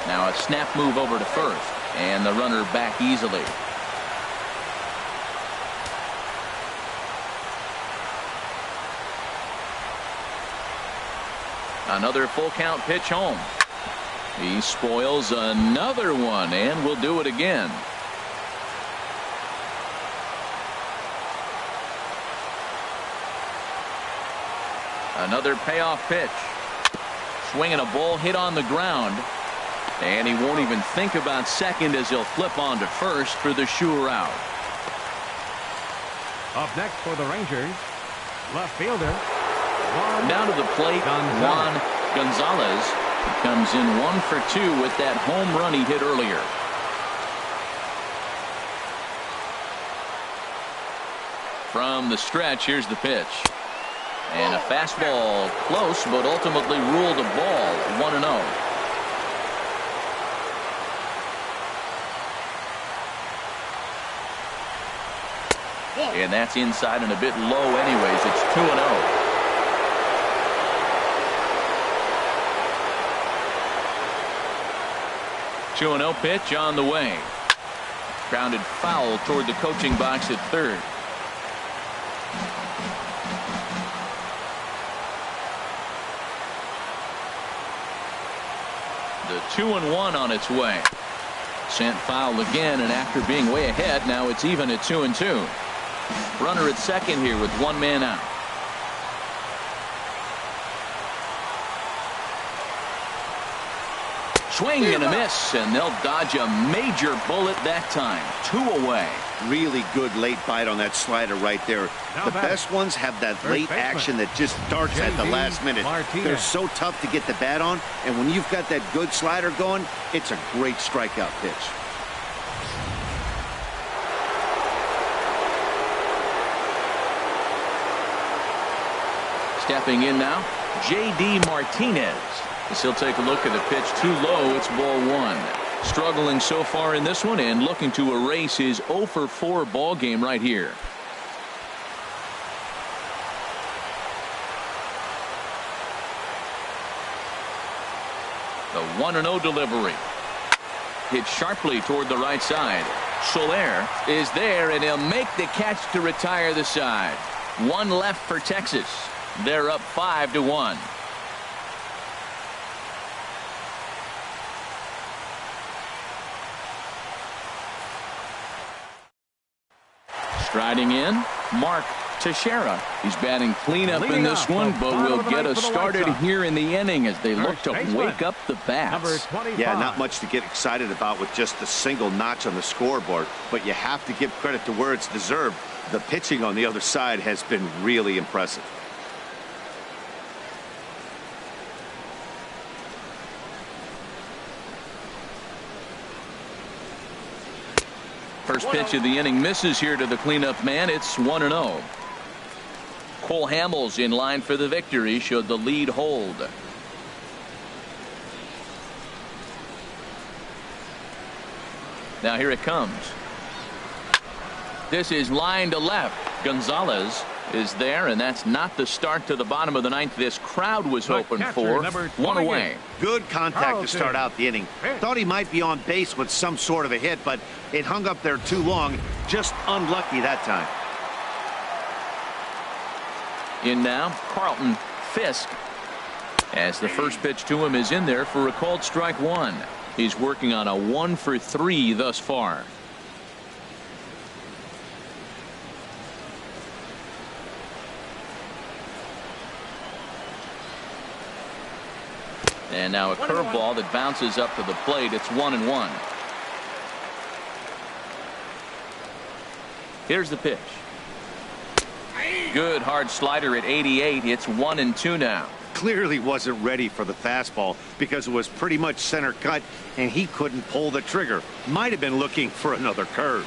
A: Now a snap move over to first, and the runner back easily. Another full count pitch home. He spoils another one, and will do it again. Another payoff pitch. Swinging a ball hit on the ground. And he won't even think about second as he'll flip on to first for the sure out.
D: Up next for the Rangers, left fielder.
A: Down to the plate, Juan Gonzales. He comes in 1 for 2 with that home run he hit earlier. From the stretch, here's the pitch. And a fastball close, but ultimately ruled a ball. 1-0. And that's inside and a bit low anyways. It's 2-0. Two-0 pitch on the way. Grounded foul toward the coaching box at third. The 2-1 on its way. Sent foul again, and after being way ahead, now it's even at 2-2. Runner at second here with one man out. Swing and a miss, and they'll dodge a major bullet that time. 2 away.
C: Really good late bite on that slider right there. The best ones have that late action that just darts at the last minute. They're so tough to get the bat on, and when you've got that good slider going, it's a great strikeout pitch.
A: Stepping in now, J.D. Martinez. As he'll take a look at the pitch too low. It's ball 1. Struggling so far in this one and looking to erase his 0 for 4 ball game right here. The 1-0 delivery. Hit sharply toward the right side. Soler is there, and he'll make the catch to retire the side. 1 left for Texas. They're up 5-1. Striding in, Mark Texeira. He's batting cleanup in this one, but will get us started here in the inning as they look to wake up the bats.
C: Yeah, not much to get excited about with just a single notch on the scoreboard, but you have to give credit to where it's deserved. The pitching on the other side has been really impressive.
A: First pitch of the inning misses here to the cleanup man. It's 1-0. Cole Hamels in line for the victory should the lead hold. Now here it comes. This is line to left. Gonzales is there, and that's not the start to the bottom of the 9th this crowd was hoping for. 1 away.
C: Good contact to start out the inning. Thought he might be on base with some sort of a hit, but it hung up there too long. Just unlucky that time.
A: In now, Carlton. Fisk. As the first pitch to him is in there for a called strike 1. He's working on a 1 for 3 thus far. And now a curveball that bounces up to the plate. It's 1-1. Here's the pitch. Good hard slider at 88. It's 1-2 now.
C: clearly wasn't ready for the fastball because it was pretty much center cut and he couldn't pull the trigger. Might have been looking for another curve.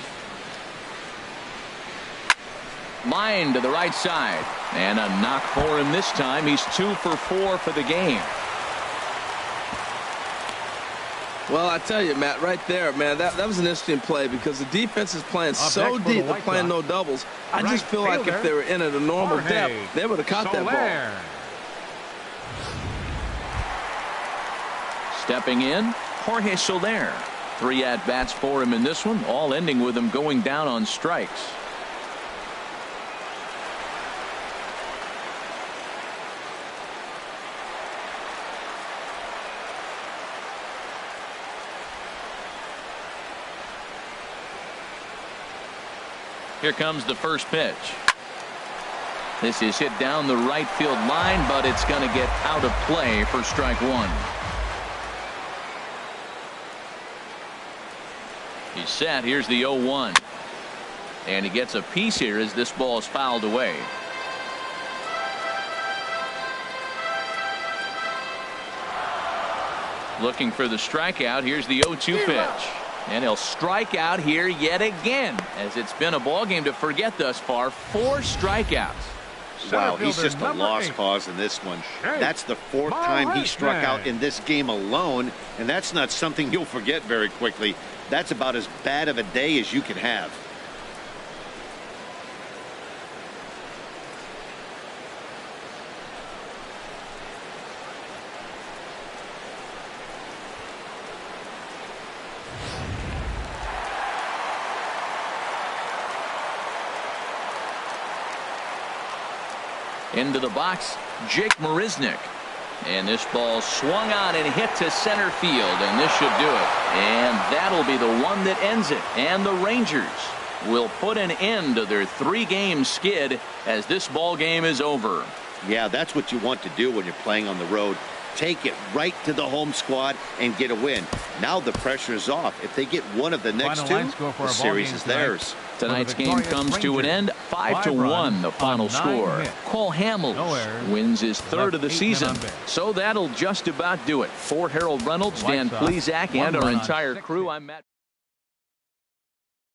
A: Line to the right side, and a knock for him this time. He's 2 for 4 for the game.
B: Well, I tell you, Matt, right there, man, that was an interesting play because the defense is playing so deep, they're playing no doubles. I just feel like if they were in at a normal depth, they would have caught that ball.
A: Stepping in, Jorge Soler. 3 at-bats for him in this one, all ending with him going down on strikes. Here comes the first pitch. This is hit down the right field line, but it's going to get out of play for strike 1. He's set. Here's the 0-1. And he gets a piece here as this ball is fouled away. Looking for the strikeout. Here's the 0-2 pitch. And he'll strike out here yet again, as it's been a ball game to forget thus far. 4 strikeouts.
C: Wow, he's just a lost cause in this one. That's the 4th time he struck out in this game alone, and that's not something you'll forget very quickly. That's about as bad of a day as you can have.
A: Into the box, Jake Marisnick. And this ball swung on and hit to center field, and this should do it. And that'll be the one that ends it. And the Rangers will put an end to their 3-game skid as this ball game is over.
C: Yeah, that's what you want to do when you're playing on the road. Take it right to the home squad and get a win. Now the pressure is off. If they get one of the next 2, the series is theirs.
A: Tonight's game comes to an end 5-1, the final score. Cole Hamels wins his 3rd of the season. So that'll just about do it. For Harold Reynolds, Dan Plesac, and our entire crew, I'm Matt.